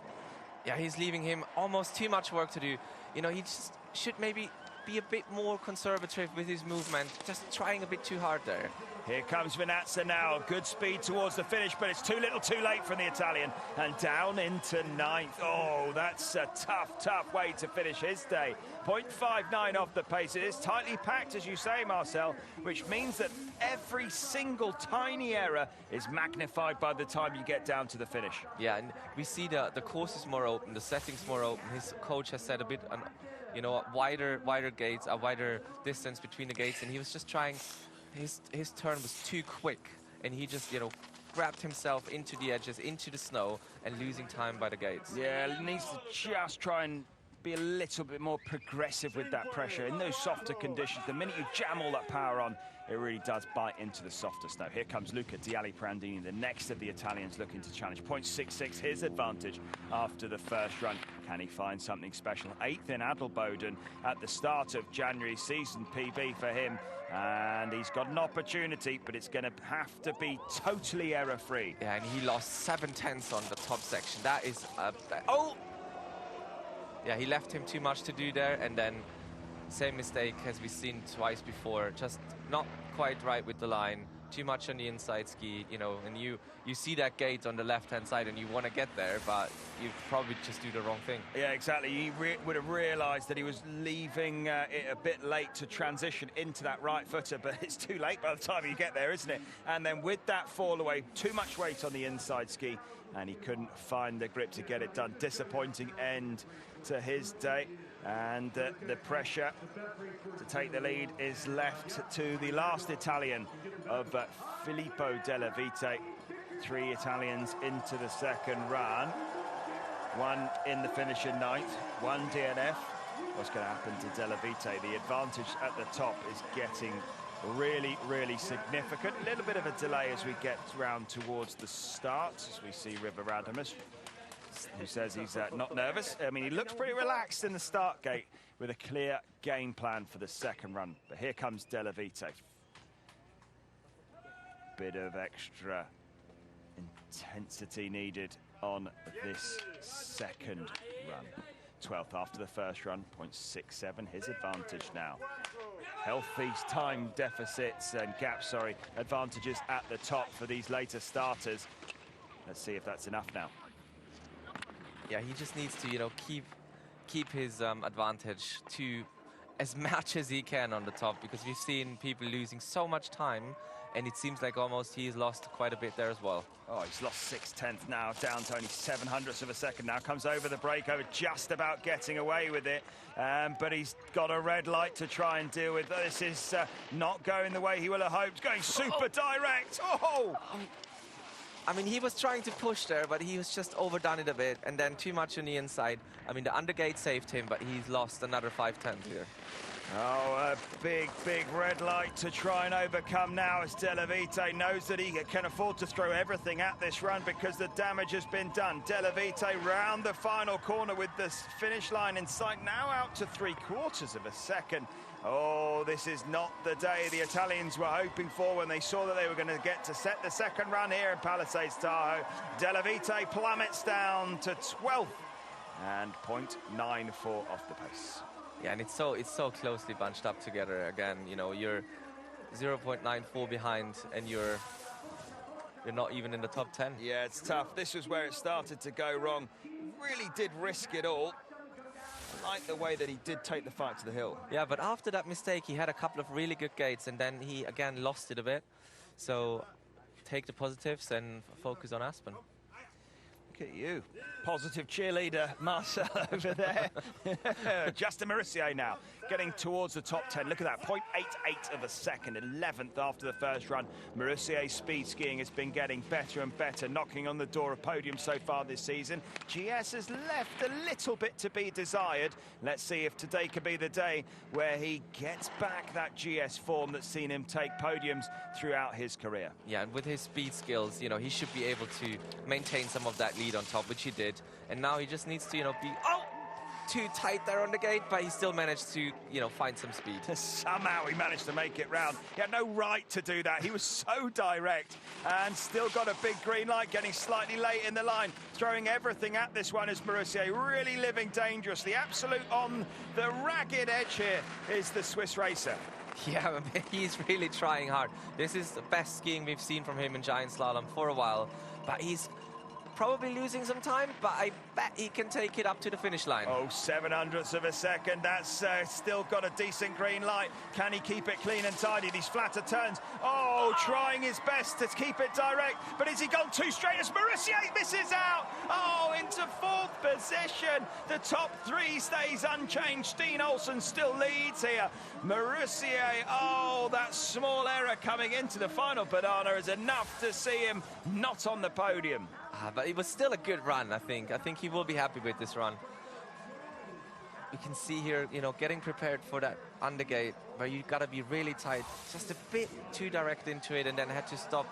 Yeah, he's leaving him almost too much work to do. You know, he just should maybe be a bit more conservative with his movement, just trying a bit too hard there. Here comes Venazza now, good speed towards the finish, but it's too little too late from the Italian, and down into ninth. Oh, that's a tough way to finish his day. 0.59 off the pace. It is tightly packed, as you say, Marcel, which means that every single tiny error is magnified by the time you get down to the finish. Yeah, and we see the course is more open, the setting's more open. His coach has set a bit you know, wider gates, a wider distance between the gates, and he was just trying. His turn was too quick, and he just, you know, grabbed himself into the edges, into the snow, and losing time by the gates. Yeah, he needs to just try and be a little bit more progressive with that pressure in those softer conditions. The minute you jam all that power on, it really does bite into the softer snow. Here comes Luca Dialli Prandini, the next of the Italians looking to challenge. 0.66 his advantage after the first run. Can he find something special? 8th in Adelboden at the start of January, season PB for him. And he's got an opportunity, but it's going to have to be totally error-free. Yeah, and he lost 7/10 on the top section. That is... oh! Yeah, he left him too much to do there, and then same mistake as we've seen twice before. Just not quite right with the line. Too much on the inside ski, you know, and you see that gate on the left-hand side and you want to get there, but you probably just do the wrong thing. Yeah, exactly. He would have realised that he was leaving it a bit late to transition into that right footer, but it's too late by the time you get there, isn't it? And then with that fall away, too much weight on the inside ski, and he couldn't find the grip to get it done. Disappointing end to his day, and the pressure to take the lead is left to the last Italian of Filippo Della Vite. 3 Italians into the second run, 1 in the finish in 9th, 1 DNF. What's going to happen to Della Vite? The advantage at the top is getting really significant. A little bit of a delay as we get round towards the start, as we see River Radamus, who says he's not nervous. I mean, he looks pretty relaxed in the start gate with a clear game plan for the second run. But here comes Della Vite. Bit of extra intensity needed on this second run. 12th after the first run, 0.67 his advantage now. Healthy time deficits and gaps, advantages at the top for these later starters. Let's see if that's enough now. Yeah, he just needs to, you know, keep his advantage to as much as he can on the top, because we've seen people losing so much time, and it seems like almost he's lost quite a bit there as well. Oh, he's lost 6/10 now, down to only 7/100 of a second now. Comes over the breakover, just about getting away with it. But he's got a red light to try and deal with. This is not going the way he will have hoped. Going super direct. Oh! I mean, he was trying to push there, but he was just overdone it a bit, and then too much on the inside. I mean, the undergate saved him, but he's lost another 5/10 here. Oh, a big, big red light to try and overcome now, as De La Vite knows that he can afford to throw everything at this run because the damage has been done. De La Vite round the final corner with the finish line in sight, now out to 3/4 of a second. Oh, this is not the day the Italians were hoping for when they saw that they were going to get to set the second run here in Palisades Tahoe. De La Vite plummets down to 12th and 0.94 off the pace. Yeah, and it's so closely bunched up together again. You know, you're 0.94 behind, and you're not even in the top 10. Yeah, it's tough. This was where it started to go wrong. Really did risk it all. I like the way that he did take the fight to the hill. Yeah, but after that mistake, he had a couple of really good gates, and then he again lost it a bit. So take the positives and focus on Aspen. Look at you. Positive cheerleader, Marcel, over there. Justin Maurissier now getting towards the top 10. Look at that, 0.88 of a second, 11th after the first run. Maurissier's speed skiing has been getting better and better, knocking on the door of podium so far this season. GS has left a little bit to be desired. Let's see if today could be the day where he gets back that GS form that's seen him take podiums throughout his career. Yeah, and with his speed skills, you know, he should be able to maintain some of that lead on top, which he did. And now he just needs to, you know, be too tight there on the gate, but he still managed to, you know, find some speed. Somehow he managed to make it round. He had no right to do that. He was so direct and still got a big green light, getting slightly late in the line, throwing everything at this one as Maurissier, really living dangerously. Absolute on the ragged edge here is the Swiss racer. Yeah, he's really trying hard. This is the best skiing we've seen from him in giant slalom for a while, but he's probably losing some time, but I bet he can take it up to the finish line. Oh, 7/100 of a second. That's still got a decent green light. Can he keep it clean and tidy? These flatter turns. Oh, trying his best to keep it direct. But has he gone too straight as Maurissier misses out? Oh, into 4th position. The top 3 stays unchanged. Steen Olsen still leads here. Maurissier, oh, that small error coming into the final banana is enough to see him not on the podium. But it was still a good run, I think. I think he will be happy with this run. You can see here, you know, getting prepared for that undergate, where you got to be really tight, just a bit too direct into it, and then had to stop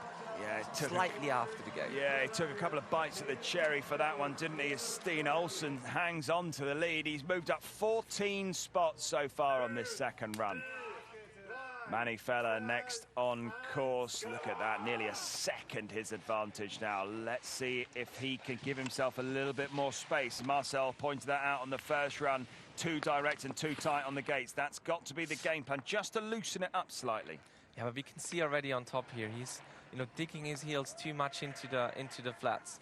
slightly after the gate. Yeah, he took a couple of bites at the cherry for that one, didn't he? As Steen Olsen hangs on to the lead. He's moved up 14 spots so far on this second run. Manny Feller next on course. Look at that, nearly a second his advantage now. Let's see if he can give himself a little bit more space. Marcel pointed that out on the first run. Too direct and too tight on the gates. That's got to be the game plan, just to loosen it up slightly. Yeah, but we can see already on top here, he's, you know, digging his heels too much into the flats.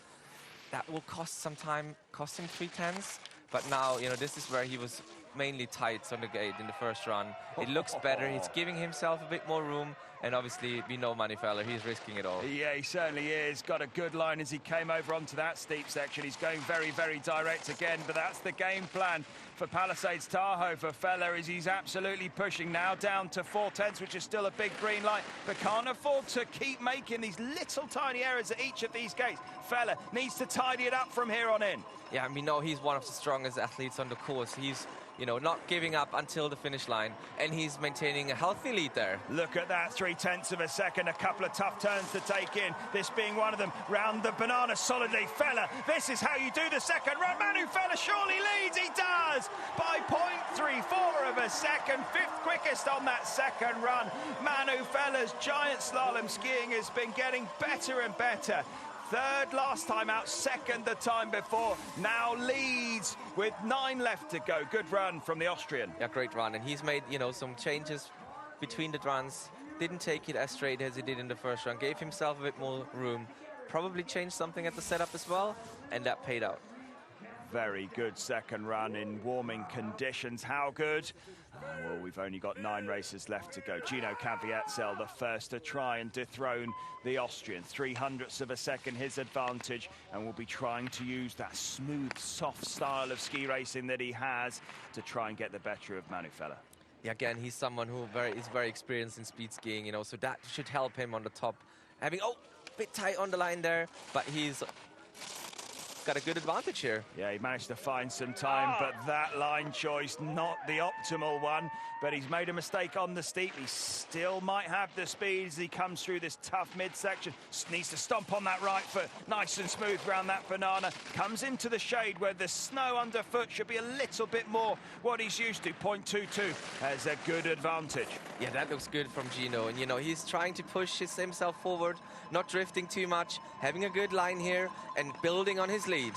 That will cost some time, cost him 3/10. But now, you know, this is where he was mainly tight on the gate in the first run. It looks better. He's giving himself a bit more room, and obviously we know Manny Feller, he's risking it all. Yeah, he certainly is. Got a good line as he came over onto that steep section. He's going very, very direct again, but that's the game plan for Palisades Tahoe for Feller, is he's absolutely pushing now down to 4/10, which is still a big green light, but can't afford to keep making these little tiny errors at each of these gates. Feller needs to tidy it up from here on in. Yeah, and we know he's one of the strongest athletes on the course. He's, you know, not giving up until the finish line, and he's maintaining a healthy lead there. Look at that, 3/10 of a second, a couple of tough turns to take in, this being one of them. Round the banana solidly, Feller, this is how you do the second run. Manu Feller surely leads, he does, by 0.34 of a second, 5th quickest on that second run. Manu Feller's giant slalom skiing has been getting better and better. 3rd last time out, 2nd the time before. Now leads with 9 left to go. Good run from the Austrian. Yeah, great run. And he's made, you know, some changes between the runs. Didn't take it as straight as he did in the first run. Gave himself a bit more room. Probably changed something at the setup as well. And that paid out. Very good second run in warming conditions. How good? Well, we've only got 9 races left to go. Gino Caviezel, the first to try and dethrone the Austrian. 300ths of a second his advantage, and will be trying to use that smooth, soft style of ski racing that he has to try and get the better of Manu Feller. Yeah, again, he's someone who is very experienced in speed skiing, you know, so that should help him on the top. Having, oh, bit tight on the line there, but he's got a good advantage here. Yeah, he managed to find some time, but that line choice, not the optimal one. But he's made a mistake on the steep. He still might have the speed as he comes through this tough midsection. Needs to stomp on that right foot, nice and smooth around that banana. Comes into the shade where the snow underfoot should be a little bit more what he's used to. 0.22 has a good advantage. Yeah, that looks good from Gino. And, you know, he's trying to push himself forward, not drifting too much, having a good line here and building on his lead.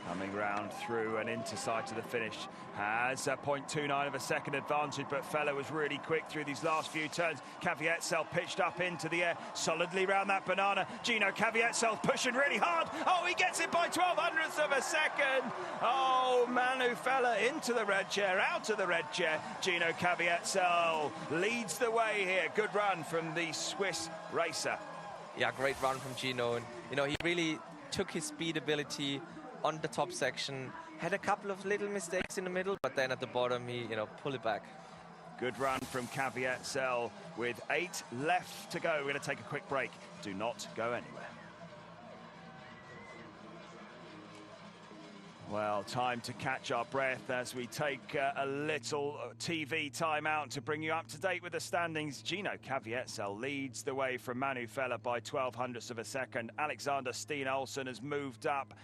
Coming round through and into sight of the finish. Has a 0.29 of a second advantage, but Feller was really quick through these last few turns. Caviezel pitched up into the air, solidly round that banana. Gino Caviezel pushing really hard. Oh, he gets it by 0.12 of a second. Oh, Manu Feller into the red chair, out of the red chair. Gino Caviezel leads the way here. Good run from the Swiss racer. Yeah, great run from Gino. And, you know, he really took his speed ability on the top section, had a couple of little mistakes in the middle, but then at the bottom he, you know, pulled it back. Good run from Caviezel with 8 left to go. We're going to take a quick break. Do not go anywhere. Well, time to catch our breath as we take a little TV time out to bring you up to date with the standings. Gino Caviezel leads the way from Manu Feller by 0.12 of a second. Alexander Steen Olsen has moved up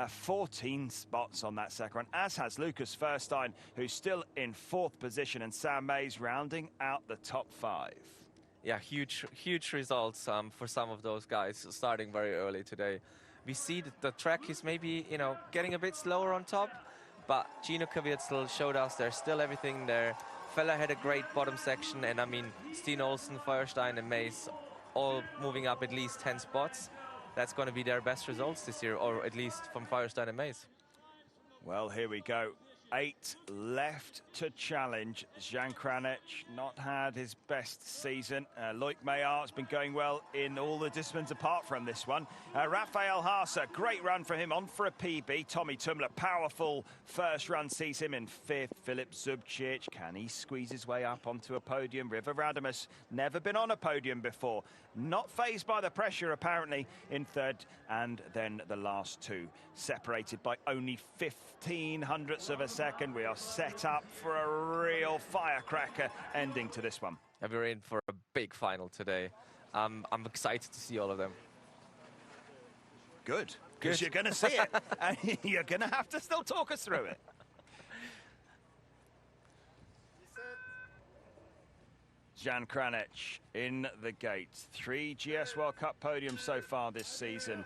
14 spots on that second run, as has Lucas Furstein, who's still in 4th position, and Sam Mays rounding out the top 5. Yeah, huge results for some of those guys starting very early today. We see that the track is maybe, you know, getting a bit slower on top, but Gino Caviezel showed us there's still everything there. Feller had a great bottom section, and I mean, Steen Olsen, Feuerstein and Mays all moving up at least 10 spots. That's going to be their best results this year, or at least from Feuerstein and Mays. Well, here we go. 8 left to challenge. Jan Kranec not had his best season. Loic Meillart's been going well in all the disciplines apart from this one. Raphael Haase, great run for him, on for a PB. Tommy Tumler, powerful first run, sees him in 5th. Filip Zubcic, can he squeeze his way up onto a podium? River Radamus, never been on a podium before. Not fazed by the pressure, apparently, in 3rd. And then the last 2, separated by only 0.15 of a second. We are set up for a real firecracker ending to this one. And we're in for a big final today. I'm excited to see all of them. Good, because you're going to see it, and you're going to have to still talk us through it. Jan Kranec in the gate. 3 GS World Cup podiums so far this season.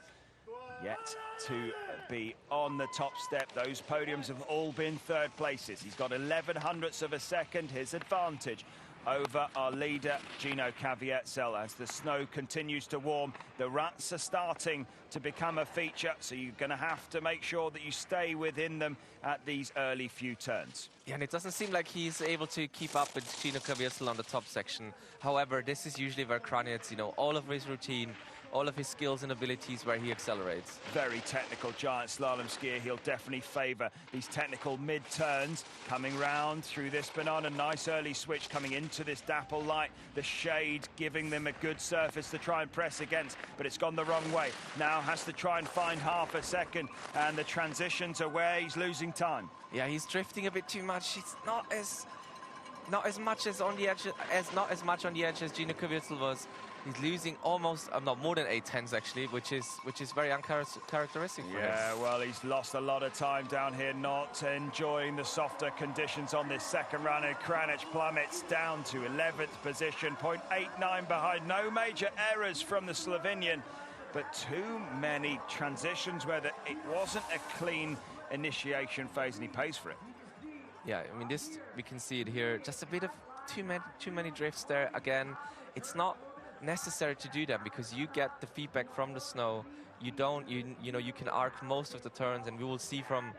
Yet to be on the top step. Those podiums have all been 3rd places. He's got 0.11 of a second, his advantage over our leader, Gino Caviezel. As the snow continues to warm, the ruts are starting to become a feature, so you're going to have to make sure that you stay within them at these early few turns. Yeah, and it doesn't seem like he's able to keep up with Gino Caviezel on the top section. However, this is usually where Kranec, you know, all of his routine, all of his skills and abilities where he accelerates. Very technical giant slalom skier. He'll definitely favour these technical mid-turns. Coming round through this banana, nice early switch coming into this dapple light. The shade giving them a good surface to try and press against, but it's gone the wrong way. Now has to try and find half a second, and the transitions are where he's losing time. Yeah, he's drifting a bit too much. He's not as much on the edge as Gino Caviezel was. He's losing almost, not more than 8/10 actually, which is very uncharacteristic for him. Yeah, well, he's lost a lot of time down here, not enjoying the softer conditions on this second run, and Kranec plummets down to 11th position, 0.89 behind. No major errors from the Slovenian, but too many transitions where it wasn't a clean initiation phase, and he pays for it. Yeah, I mean, this, we can see it here, just a bit of too many drifts there. Again, it's not necessary to do that because you get the feedback from the snow. you don't, you know, you can arc most of the turns, and we will see from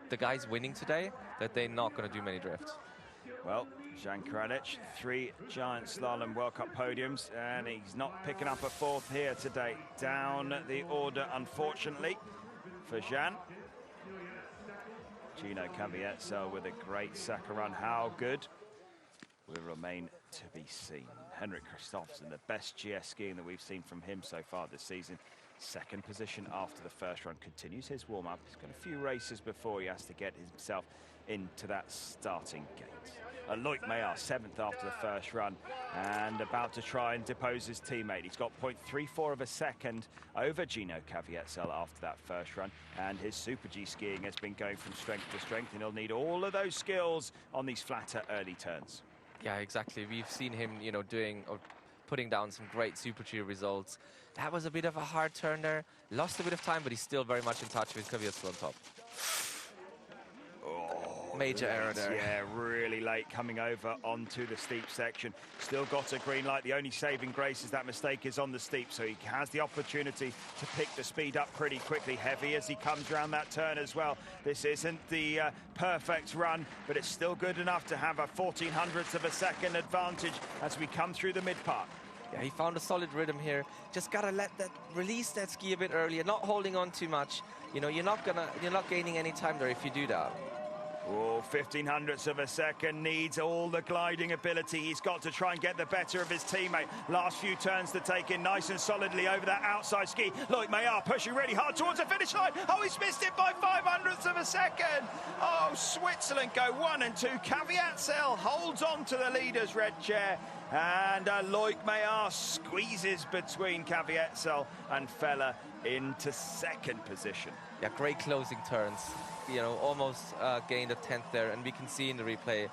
the guys winning today that they're not going to do many drifts. Well, Jan Kranic, 3 giant slalom World Cup podiums, and he's not picking up a 4th here today. Down the order, unfortunately, for Jan. Gino Caviezel with a great second run. How good will remain to be seen. Henrik Kristoffersen, the best GS skiing that we've seen from him so far this season. 2nd position after the first run, continues his warm-up. He's got a few races before he has to get himself into that starting gate. Loic Meillard, 7th after the first run, and about to try and depose his teammate. He's got 0.34 of a second over Gino Caviezel after that first run, and his Super G skiing has been going from strength to strength, and he'll need all of those skills on these flatter early turns. Yeah, exactly. We've seen him, you know, doing or putting down some great Super G results. That was a bit of a hard turn there. Lost a bit of time, but he's still very much in touch with Caviezel on top. Major error there. Yeah, really late coming over onto the steep section. Still got a green light. The only saving grace is that mistake is on the steep, so he has the opportunity to pick the speed up pretty quickly. Heavy as he comes around that turn as well. This isn't the perfect run, but it's still good enough to have a 0.14 of a second advantage as we come through the mid-part. Yeah, he found a solid rhythm here. Just gotta release that ski a bit earlier, not holding on too much. You know, you're not gaining any time there if you do that. Oh, 0.15 of a second, needs all the gliding ability. He's got to try and get the better of his teammate. Last few turns to take in nice and solidly over that outside ski. Loic Meillard pushing really hard towards the finish line. Oh, he's missed it by 0.05 of a second. Oh, Switzerland go 1 and 2. Caviezel holds on to the leader's red chair. And Loic Meillard squeezes between Caviezel and Feller into 2nd position. Yeah, great closing turns. You know, almost gained a 10th there, and we can see in the replay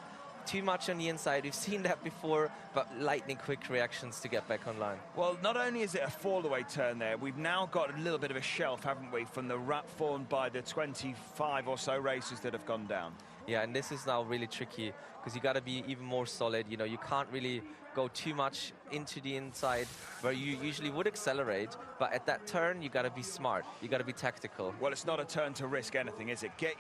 too much on the inside. We've seen that before, but lightning quick reactions to get back online. Well, not only is it a fall-away turn there, we've now got a little bit of a shelf, haven't we, from the rut formed by the 25 or so racers that have gone down. Yeah, and this is now really tricky because you got to be even more solid. You know, you can't really go too much into the inside where you usually would accelerate, but at that turn you got to be smart, you got to be tactical. Well, it's not a turn to risk anything, is it? Get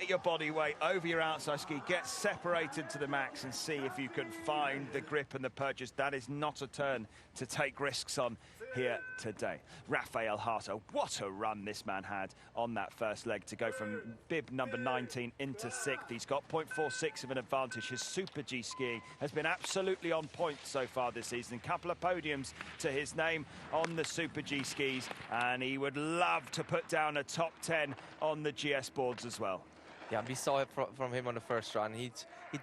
your body weight over your outside ski, get separated to the max and see if you can find the grip and the purchase. That is not a turn to take risks on here today. Rafael Harter, what a run this man had on that first leg to go from bib number 19 into 6th. He's got 0.46 of an advantage. His Super G skiing has been absolutely on point so far this season. A couple of podiums to his name on the Super G skis, and he would love to put down a top 10 on the GS boards as well. Yeah, we saw it from him on the first run. He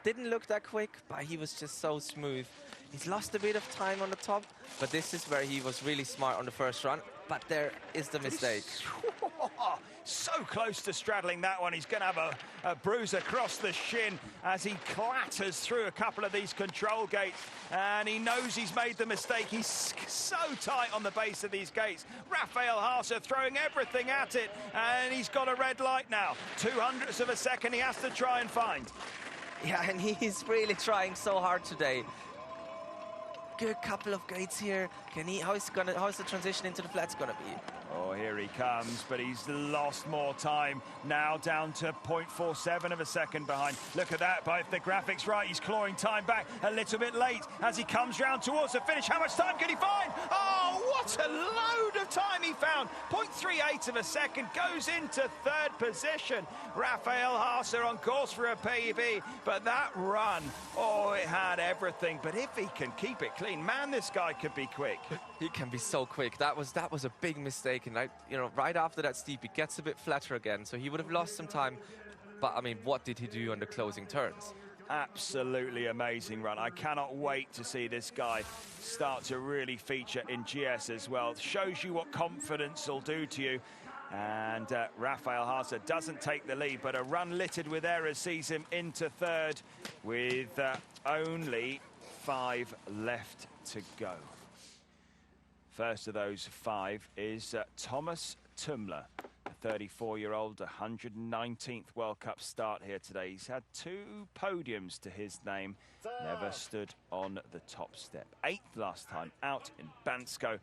didn't look that quick, but he was just so smooth. He's lost a bit of time on the top, but this is where he was really smart on the first run. But there is the mistake. So close to straddling that one. He's going to have a bruise across the shin as he clatters through a couple of these control gates. And he knows he's made the mistake. He's so tight on the base of these gates. Rafael Harter throwing everything at it. And he's got a red light now. 0.02 of a second he has to try and find. Yeah, and he's really trying so hard today. Good couple of gates here. How's the transition into the flats gonna be? Oh, here he comes, but he's lost more time. Now down to 0.47 of a second behind. Look at that, but if the graphic's right, he's clawing time back a little bit late as he comes round towards the finish. How much time can he find? Oh, what a load of time he found. 0.38 of a second, goes into 3rd position. Rafael Harter on course for a PB, but that run, oh, it had everything. But if he can keep it clean, man, this guy could be quick. He can be so quick. That was a big mistake, and right after that steep, it gets a bit flatter again, so he would have lost some time. But I mean, what did he do on the closing turns? Absolutely amazing run. I cannot wait to see this guy start to really feature in GS as well. Shows you what confidence will do to you. And Rafael Harter doesn't take the lead, but a run littered with errors sees him into 3rd with only 5 left to go. First of those 5 is Thomas Tumler, the 34-year-old, 119th World Cup start here today. He's had 2 podiums to his name, never stood on the top step. 8th last time out in Bansko.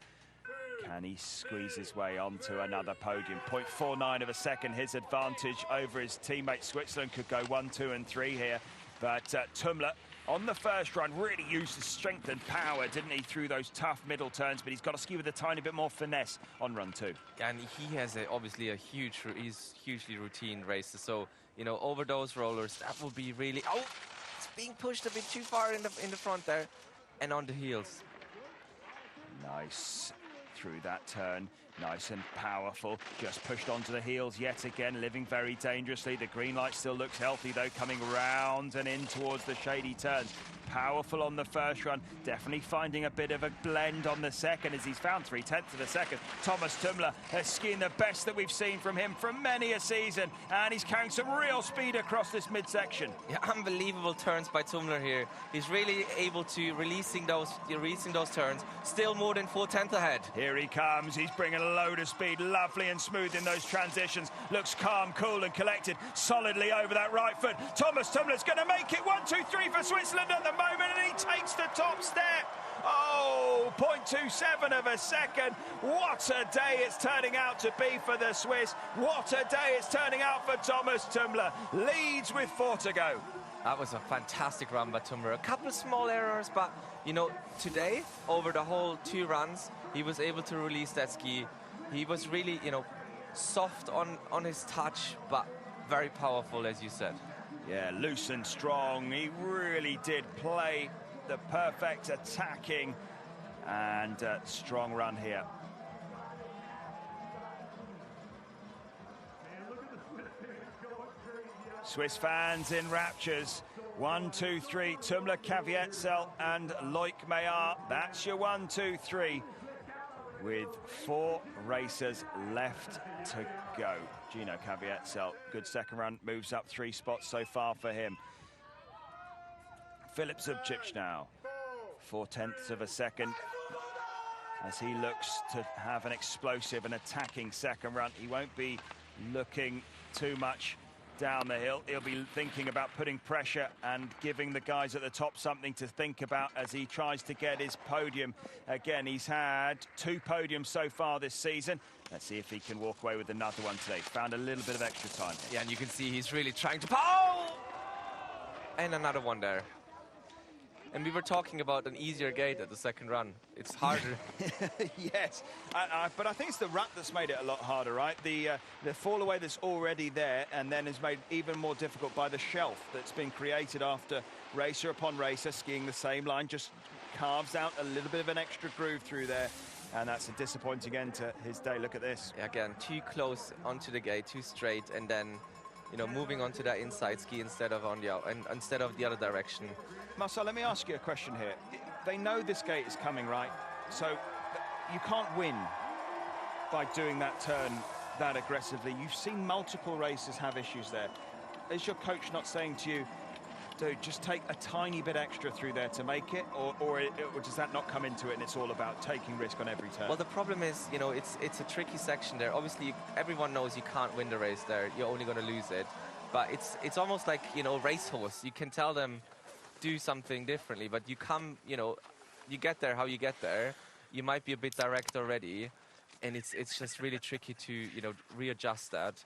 Can he squeeze his way onto another podium? 0.49 of a second, his advantage over his teammate. Switzerland could go 1, 2 and 3 here, but Tumler on the first run really used his strength and power, didn't he, through those tough middle turns, but he's got to ski with a tiny bit more finesse on run 2. And he has obviously he's hugely routine racer, so you know, over those rollers that will be really, oh, it's being pushed a bit too far in the front there and on the heels. Nice through that turn, nice and powerful, just pushed onto the heels yet again, living very dangerously. The green light still looks healthy though, coming round and in towards the shady turns. Powerful on the first run, definitely finding a bit of a blend on the second as he's found 3/10 of a second. Thomas Tumler has skiing the best that we've seen from him for many a season, and he's carrying some real speed across this midsection. Yeah, unbelievable turns by Tumler here. He's really able to releasing those turns, still more than 4/10 ahead. Here he comes, he's bringing a load of speed, lovely and smooth in those transitions. Looks calm, cool and collected, solidly over that right foot. Thomas Tumler's going to make it 1, 2, 3 for Switzerland at the moment, and he takes the top step. Oh, 0.27 of a second. What a day it's turning out to be for the Swiss. What a day it's turning out for Thomas Tumler. Leads with 4 to go. That was a fantastic run by Tumler. A couple of small errors, but you know, today, over the whole 2 runs, he was able to release that ski. He was really, you know, soft on his touch, but very powerful, as you said. Yeah, loose and strong. He really did play the perfect attacking and strong run here. Swiss fans in raptures. 1, 2, 3, Tumler, Kavietzel and Loic Meillard. That's your 1, 2, 3 with 4 racers left to go. Gino Kavietzel, good second run, moves up 3 spots so far for him. Filip Zubcic now, 4/10 of a second as he looks to have an explosive and attacking second run. He won't be looking too much down the hill. He'll be thinking about putting pressure and giving the guys at the top something to think about as he tries to get his podium. Again, he's had 2 podiums so far this season. Let's see if he can walk away with another one today. Found a little bit of extra time. Yeah, and you can see he's really trying to... Oh! And another one there. And we were talking about an easier gate at the second run. It's harder. Yes, but I think it's the rut that's made it a lot harder, right? The fall away that's already there and then is made even more difficult by the shelf that's been created after racer upon racer skiing the same line, just carves out a little bit of an extra groove through there. And that's a disappointing end to his day. Look at this. Yeah, again, too close onto the gate, too straight, and then, you know, moving onto that inside ski instead of on the instead of the other direction. Marcel, let me ask you a question here. They know this gate is coming, right? So you can't win by doing that turn that aggressively. You've seen multiple racers have issues there. Is your coach not saying to you, dude, just take a tiny bit extra through there to make it, or does that not come into it and it's all about taking risk on every turn? Well, the problem is, you know, it's a tricky section there. Obviously, everyone knows you can't win the race there. You're only going to lose it. But it's almost like, you know, racehorse. You can tell them do something differently, but you come, you know, you get there how you get there. You might be a bit direct already, and it's just really tricky to, you know, readjust that.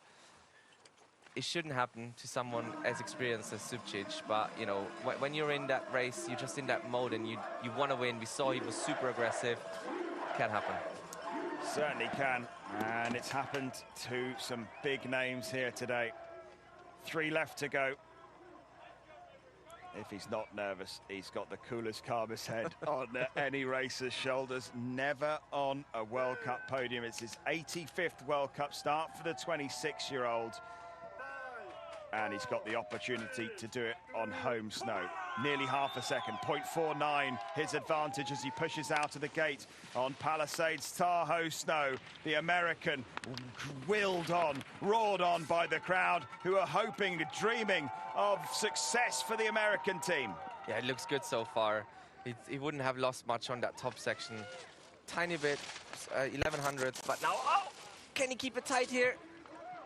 It shouldn't happen to someone as experienced as Zubcic, but, you know, when you're in that race, you're just in that mode and you want to win. We saw he was super aggressive. Can happen. Certainly can, and it's happened to some big names here today. 3 left to go. If he's not nervous, he's got the coolest, calmest head on any racer's shoulders. Never on a World Cup podium. It's his 85th World Cup start for the 26-year-old. And he's got the opportunity to do it on home snow. Nearly half a second, 0.49 his advantage as he pushes out of the gate on Palisades Tahoe snow. The American willed on, roared on by the crowd who are hoping, dreaming of success for the American team. Yeah, it looks good so far. He wouldn't have lost much on that top section. Tiny bit, 1100s, but now, oh, can he keep it tight here?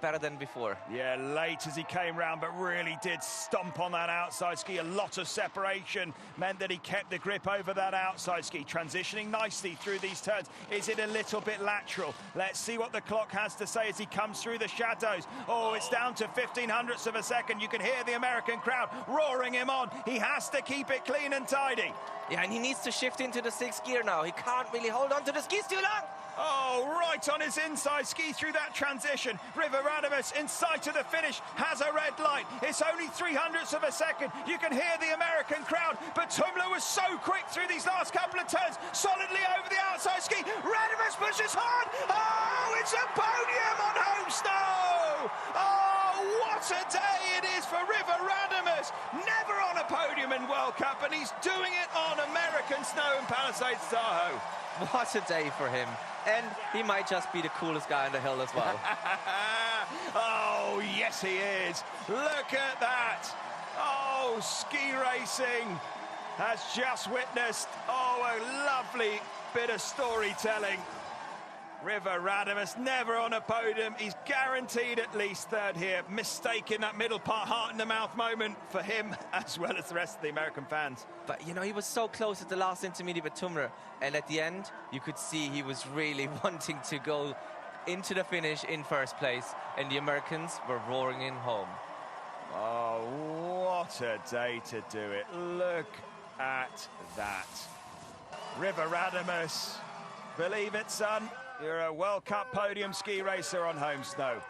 better than before. Yeah, late as he came round, but really did stomp on that outside ski. A lot of separation meant that he kept the grip over that outside ski, transitioning nicely through these turns. Is it a little bit lateral? Let's see what the clock has to say as he comes through the shadows. Oh, it's down to 15/100ths of a second. You can hear the American crowd roaring him on. He has to keep it clean and tidy. Yeah, and he needs to shift into the 6th gear now. He can't really hold on to the skis too long. Oh, right on his inside ski through that transition. River Radamus in sight of the finish has a red light. It's only 3/100ths of a second. You can hear the American crowd, but Tumler was so quick through these last couple of turns, solidly over the outside ski. Radamus pushes hard. Oh, it's a podium on home snow. Oh, what a day it is for River Radamus. Never on a podium in World Cup, and he's doing it on American snow in Palisades, Tahoe. What a day for him. And he might just be the coolest guy on the hill as well. Oh, yes, he is. Look at that. Oh, ski racing has just witnessed, a lovely bit of storytelling. River Radamus never on a podium. He's guaranteed at least 3rd here. Mistake in that middle part, heart in the mouth moment for him as well as the rest of the American fans. But, you know, he was so close at the last intermediate with Tumler. And at the end, you could see he was really wanting to go into the finish in 1st place. And the Americans were roaring in home. Oh, what a day to do it. Look at that. River Radamus, believe it, son. You're a World Cup podium ski racer on home snow.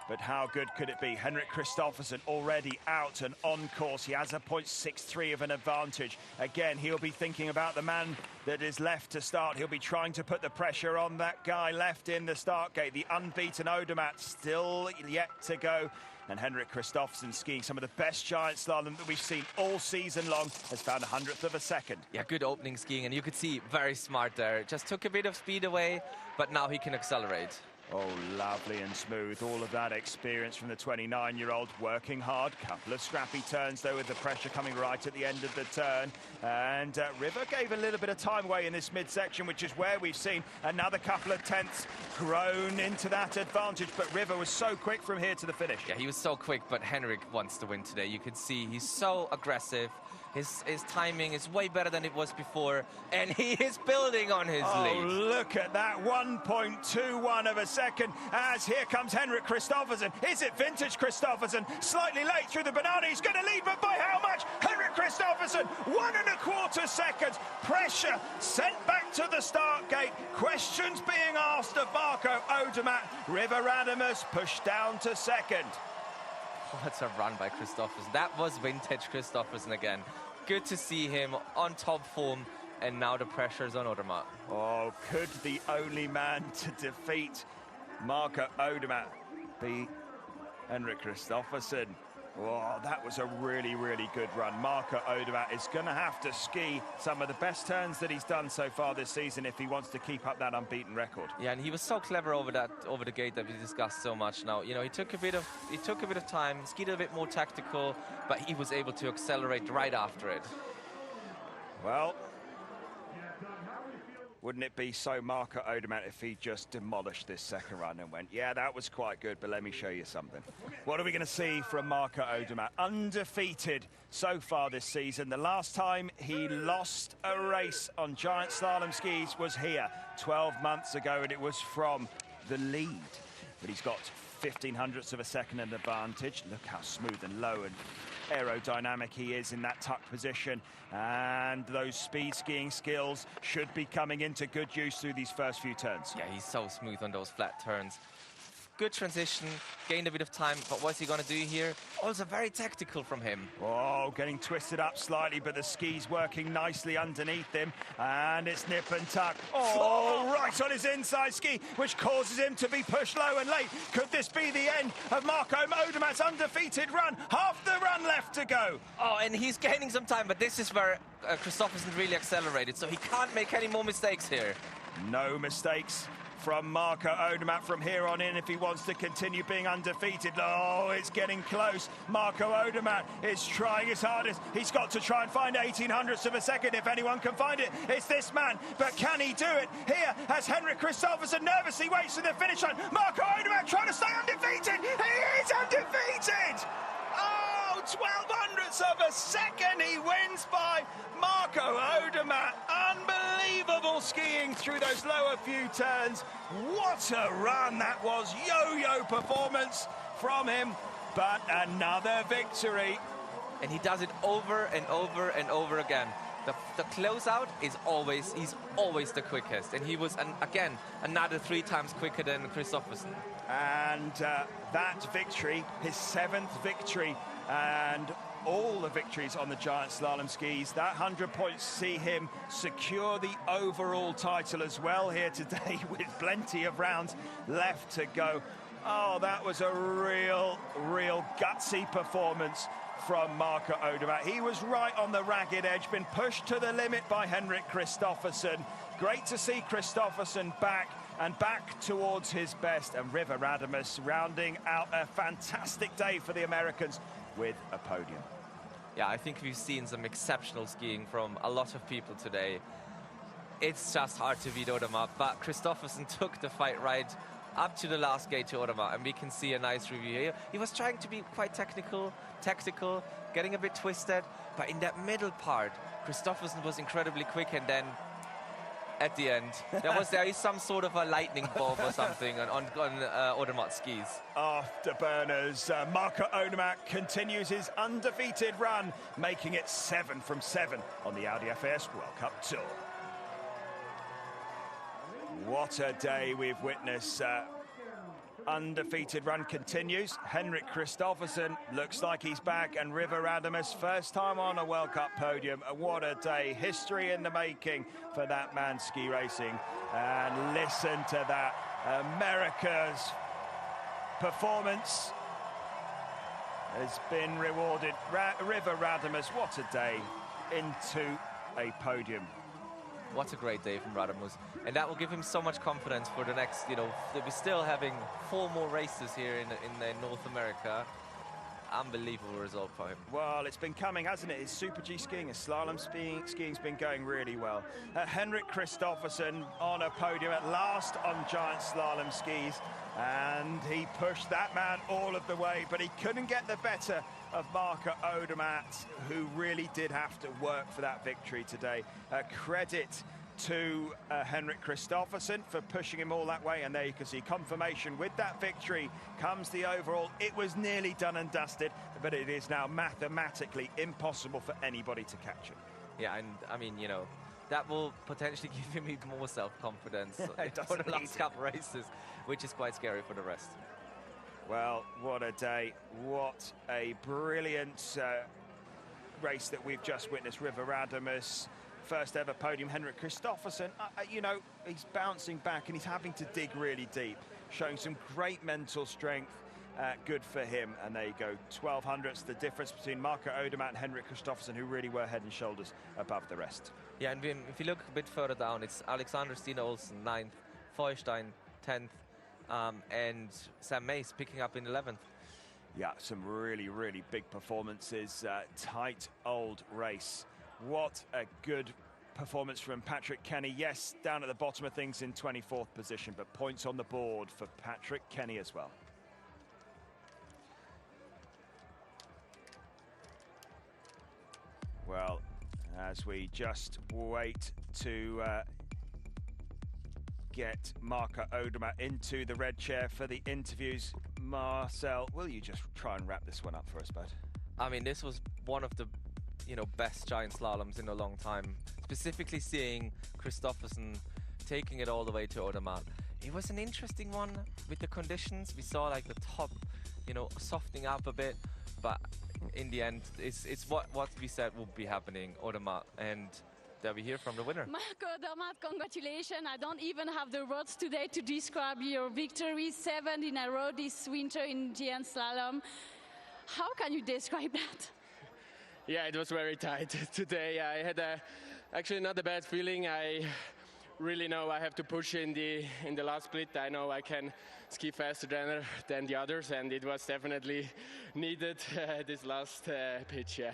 But how good could it be? Henrik Kristoffersen already out and on course. He has a 0.63 of an advantage. Again, he'll be thinking about the man that is left to start. He'll be trying to put the pressure on that guy left in the start gate. The unbeaten Odermatt still yet to go. And Henrik Kristoffersen, skiing some of the best giant slalom that we've seen all season long, has found 100th of a second. Yeah, good opening skiing, and you could see very smart there. Just took a bit of speed away, but now he can accelerate. Oh, lovely and smooth. All of that experience from the 29-year-old, working hard. Couple of scrappy turns, though, with the pressure coming right at the end of the turn. And River gave a little bit of time away in this midsection, which is where we've seen another couple of tenths grown into that advantage. But River was so quick from here to the finish. Yeah, he was so quick, but Henrik wants to win today. You can see he's so aggressive. His timing is way better than it was before, and he is building on his lead. Oh, look at that, 1.21 of a second, as here comes Henrik Kristoffersen. Is it vintage Kristoffersen? Slightly late through the banana, he's going to lead, but by how much? Henrik Kristoffersen, 1.25 seconds. Pressure sent back to the start gate. Questions being asked of Marco Odermatt. River Radamus pushed down to 2nd. What a run by Kristoffersen. That was vintage Kristoffersen again. Good to see him on top form, and now the pressure's on Odermatt. Oh, could the only man to defeat Marco Odermatt be Henrik Kristoffersen? Oh, that was a really, really good run. Marco Odermatt is going to have to ski some of the best turns that he's done so far this season if he wants to keep up that unbeaten record. Yeah, and he was so clever over the gate that we discussed so much now. You know, he took a bit of time, skied a bit more tactical, but he was able to accelerate right after it. Well, wouldn't it be so Marco Odermatt if he just demolished this second run and went, yeah, that was quite good, but let me show you something. What are we going to see from Marco Odermatt? Undefeated so far this season. The last time he lost a race on giant slalom skis was here 12 months ago, and it was from the lead. But he's got 0.15 of a second an advantage. Look how smooth and low and aerodynamic he is in that tuck position, and those speed skiing skills should be coming into good use through these first few turns. Yeah, he's so smooth on those flat turns. Good transition, gained a bit of time, but what's he going to do here? Also very tactical from him. Oh, getting twisted up slightly, but the ski's working nicely underneath him, and it's nip and tuck. Oh, right on his inside ski, which causes him to be pushed low and late. Could this be the end of Marco Odermatt's undefeated run? Half the run left to go. Oh, and he's gaining some time, but this is where Kristoffersen really accelerated, so he can't make any more mistakes here. No mistakes from Marco Odermatt from here on in if he wants to continue being undefeated. Oh, it's getting close. Marco Odermatt is trying his hardest. He's got to try and find 1800ths of a second. If anyone can find it, it's this man. But can he do it? Here, as Henrik Kristoffersson nervously waits for the finish line. Marco Odermatt trying to stay undefeated. He is undefeated! Oh, 1200ths of a second. He wins by Marco Odermatt. Unbelievable skiing through those lower few turns. What a run that was. Yo-yo performance from him, but another victory. And he does it over and over and over again. The closeout is he's always the quickest. And he was, again, another 3 times quicker than Kristoffersson. And that victory, his 7th victory, and all the victories on the giant slalom skis. That 100 points see him secure the overall title as well here today with plenty of rounds left to go. Oh, that was a real gutsy performance from Marco Odermatt. He was right on the ragged edge, been pushed to the limit by Henrik Kristoffersson. Great to see Kristoffersson back towards his best, and River Radamus rounding out a fantastic day for the Americans with a podium. Yeah, I think we've seen some exceptional skiing from a lot of people today. It's just hard to beat Odermatt, but Kristoffersson took the fight right up to the last gate to Odermatt, and we can see a nice review here. He was trying to be quite tactical, getting a bit twisted, but in that middle part, Kristoffersson was incredibly quick, and then at the end, there is some sort of a lightning bulb or something on Odermatt's skis. Afterburners, Marco Odermatt continues his undefeated run, making it 7 from 7 on the Audi FAS World Cup Tour. What a day we've witnessed. Undefeated run continues. Henrik Kristoffersson looks like he's back, and River Radamus, first time on a World Cup podium. What a day. History in the making for that man ski racing. And listen to that. America's performance has been rewarded. River Radamus, what a day into a podium. What a great day from Radamus. And that will give him so much confidence for the next, we're still having 4 more races here in North America. Unbelievable result for him. Well, it's been coming, hasn't it? His Super G skiing, his slalom skiing's been going really well. Henrik Kristoffersson on a podium at last on giant slalom skis, and he pushed that man all of the way, but he couldn't get the better of Marco Odermatt, who really did have to work for that victory today. Credit to Henrik Kristoffersson for pushing him all that way, and there you can see confirmation. With that victory comes the overall. It was nearly done and dusted, but it is now mathematically impossible for anybody to catch it. Yeah, and I mean, that will potentially give him even more self-confidence for the last couple races, which is quite scary for the rest. Well, what a day. What a brilliant race that we've just witnessed. River Radamus, first ever podium. Henrik Kristoffersson, he's bouncing back and he's having to dig really deep, showing some great mental strength. Good for him. And there you go, 1200ths, the difference between Marco Odermatt and Henrik Kristoffersson, who really were head and shoulders above the rest. Yeah, and if you look a bit further down, it's Alexander Stina Olsen, 9th, Feuerstein, 10th, and Sam Mace picking up in 11th. Yeah, some really big performances. Tight old race. What a good performance from Patrick Kenny. Yes, down at the bottom of things in 24th position, but points on the board for Patrick Kenny as well. Well, as we just wait to get Marco Odermatt into the red chair for the interviews, Marcel, will you just try and wrap this one up for us, bud? I mean, this was one of the best giant slaloms in a long time. Specifically seeing Kristoffersson taking it all the way to Odermatt. It was an interesting one with the conditions. We saw like the top, softening up a bit, but in the end, it's what we said would be happening, Odermatt, and there we hear from the winner. Marco Odermatt, congratulations. I don't even have the words today to describe your victory. 7 in a row this winter in giant slalom. How can you describe that? Yeah, it was very tight today. I had actually not a bad feeling. I really know I have to push in the last split. I know I can ski faster than the others, and it was definitely needed this last pitch. Yeah.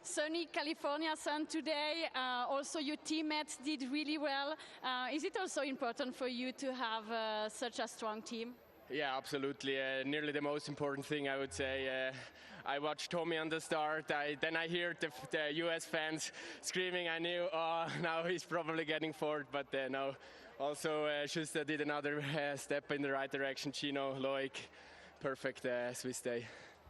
Sunny California sun today. Also, your teammates did really well. Is it also important for you to have such a strong team? Yeah, absolutely. Nearly the most important thing, I would say. I watched Tommy on the start. Then I heard the US fans screaming. I knew, oh, now he's probably getting fourth. But no. Also, Schuster did another step in the right direction. Chino, Loic, perfect Swiss day.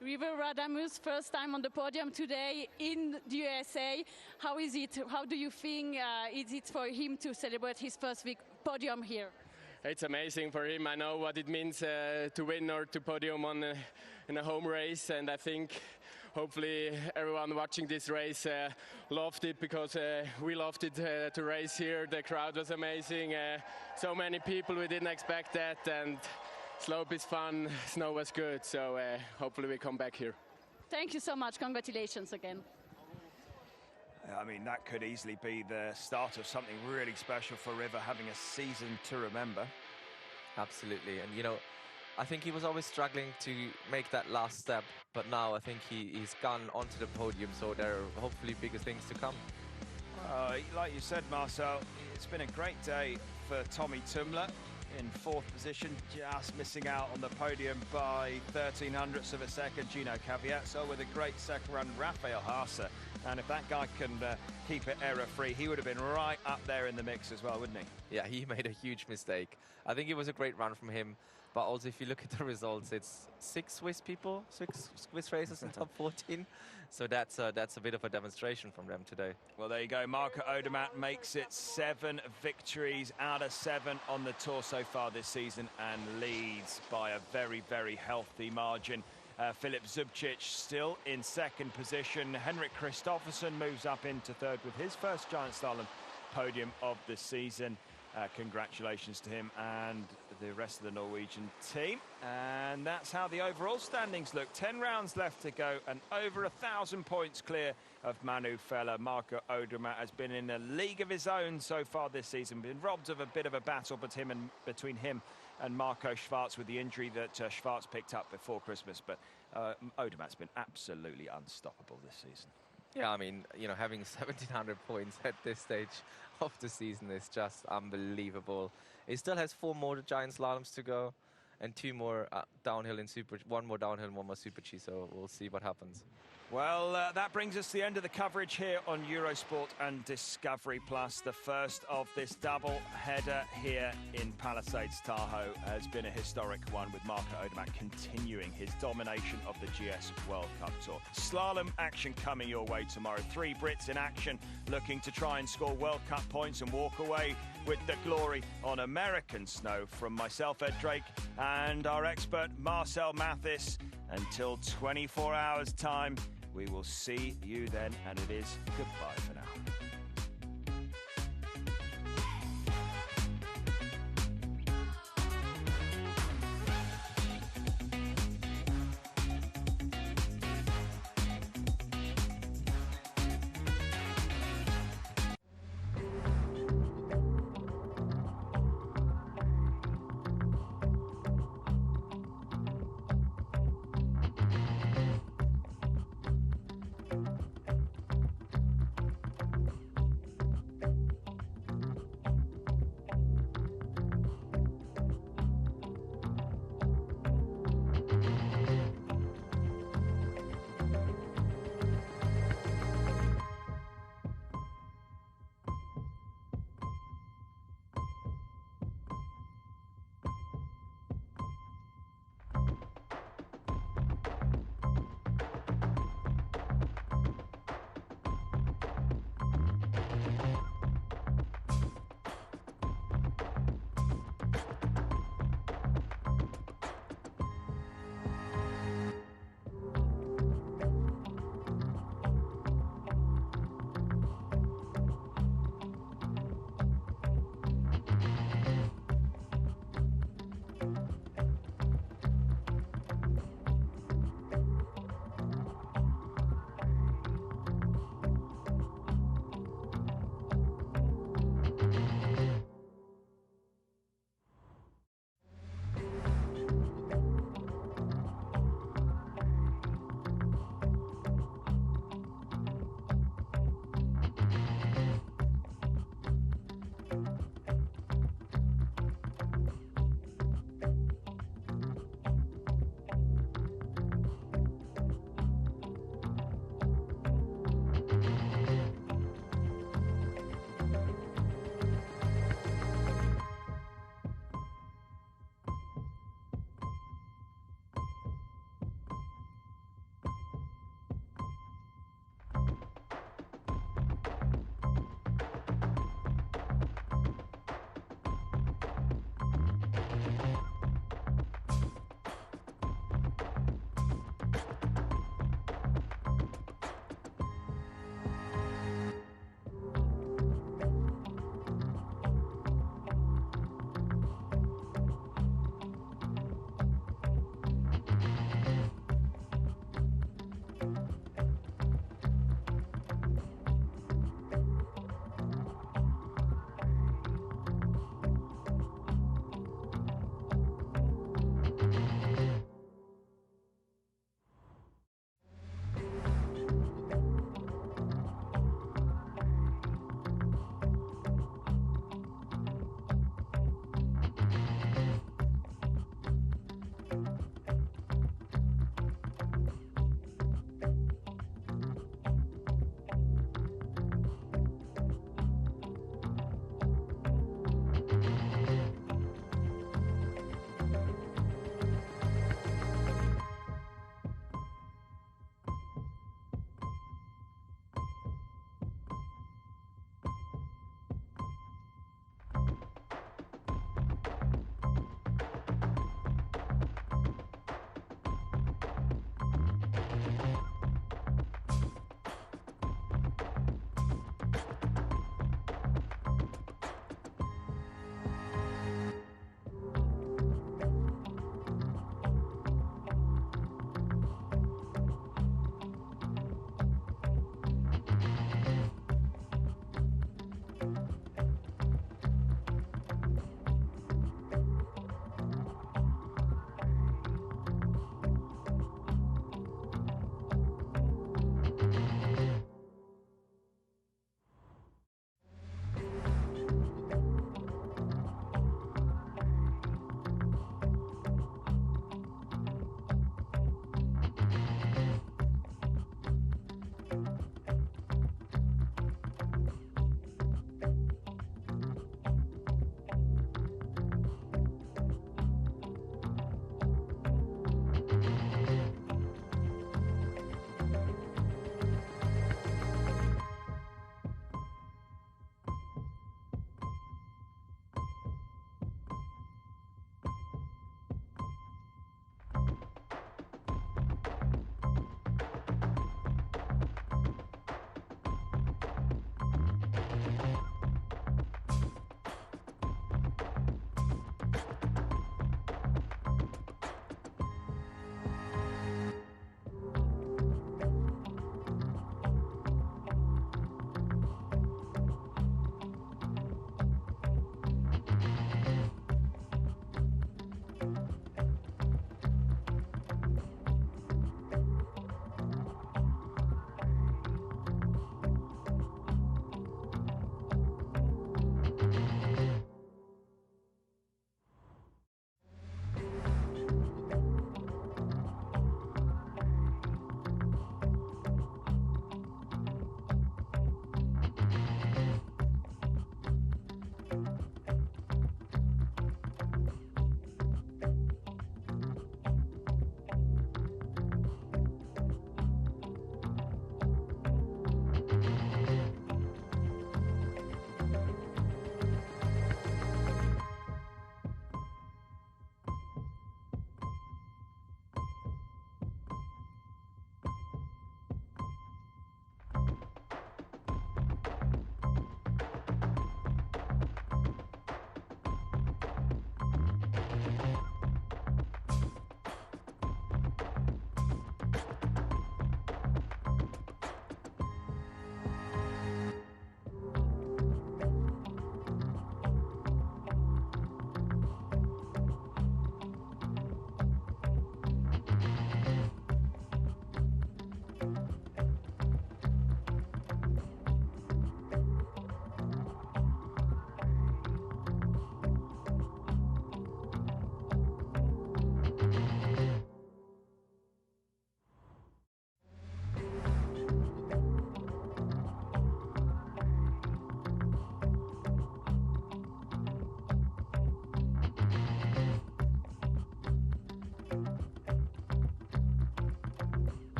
River Radamus, first time on the podium today in the USA. How is it? How do you think is it for him to celebrate his first podium here? It's amazing for him. I know what it means to win or to podium in a home race, and I think hopefully everyone watching this race loved it, because we loved it to race here. The crowd was amazing. So many people, we didn't expect that, and slope is fun, snow was good, so hopefully we come back here. Thank you so much. Congratulations again. I mean, that could easily be the start of something really special for River, having a season to remember. Absolutely. And, you know, I think he was always struggling to make that last step, but now I think he's gone onto the podium, so there are hopefully bigger things to come. Like you said, Marcel, it's been a great day for Tommy Tumler in fourth position, just missing out on the podium by 1300ths of a second. Gino Caviazzo with a great second run, Rafael Haase. And if that guy can keep it error-free, he would have been right up there in the mix as well, wouldn't he? Yeah, he made a huge mistake. I think it was a great run from him, but also if you look at the results, it's 6 Swiss racers in top 14. So that's a bit of a demonstration from them today. Well, there you go. Marco Odermatt makes it 7 victories out of 7 on the tour so far this season and leads by a very, very healthy margin. Filip Zubcic still in second position. Henrik Kristoffersen moves up into third with his first giant slalom podium of the season. Congratulations to him and the rest of the Norwegian team. And that's how the overall standings look. 10 rounds left to go and over 1,000 points clear of Manu Feller. Marco Odermatt has been in a league of his own so far this season, been robbed of a bit of a battle between him and Marco Schwarz with the injury that Schwarz picked up before Christmas. But Odermatt's been absolutely unstoppable this season. Yeah, I mean, you know, having 1,700 points at this stage of the season is just unbelievable. He still has 4 more giant slaloms to go and 2 more downhill in Super, 1 more downhill and 1 more Super G, so we'll see what happens. Well, that brings us to the end of the coverage here on Eurosport and Discovery Plus. The first of this double header here in Palisades Tahoe has been a historic one, with Marco Odermatt continuing his domination of the GS World Cup Tour. Slalom action coming your way tomorrow. 3 Brits in action looking to try and score World Cup points and walk away with the glory on American snow. From myself, Ed Drake, and our expert Marcel Mathis, until 24 hours time, we will see you then, and it is goodbye for now.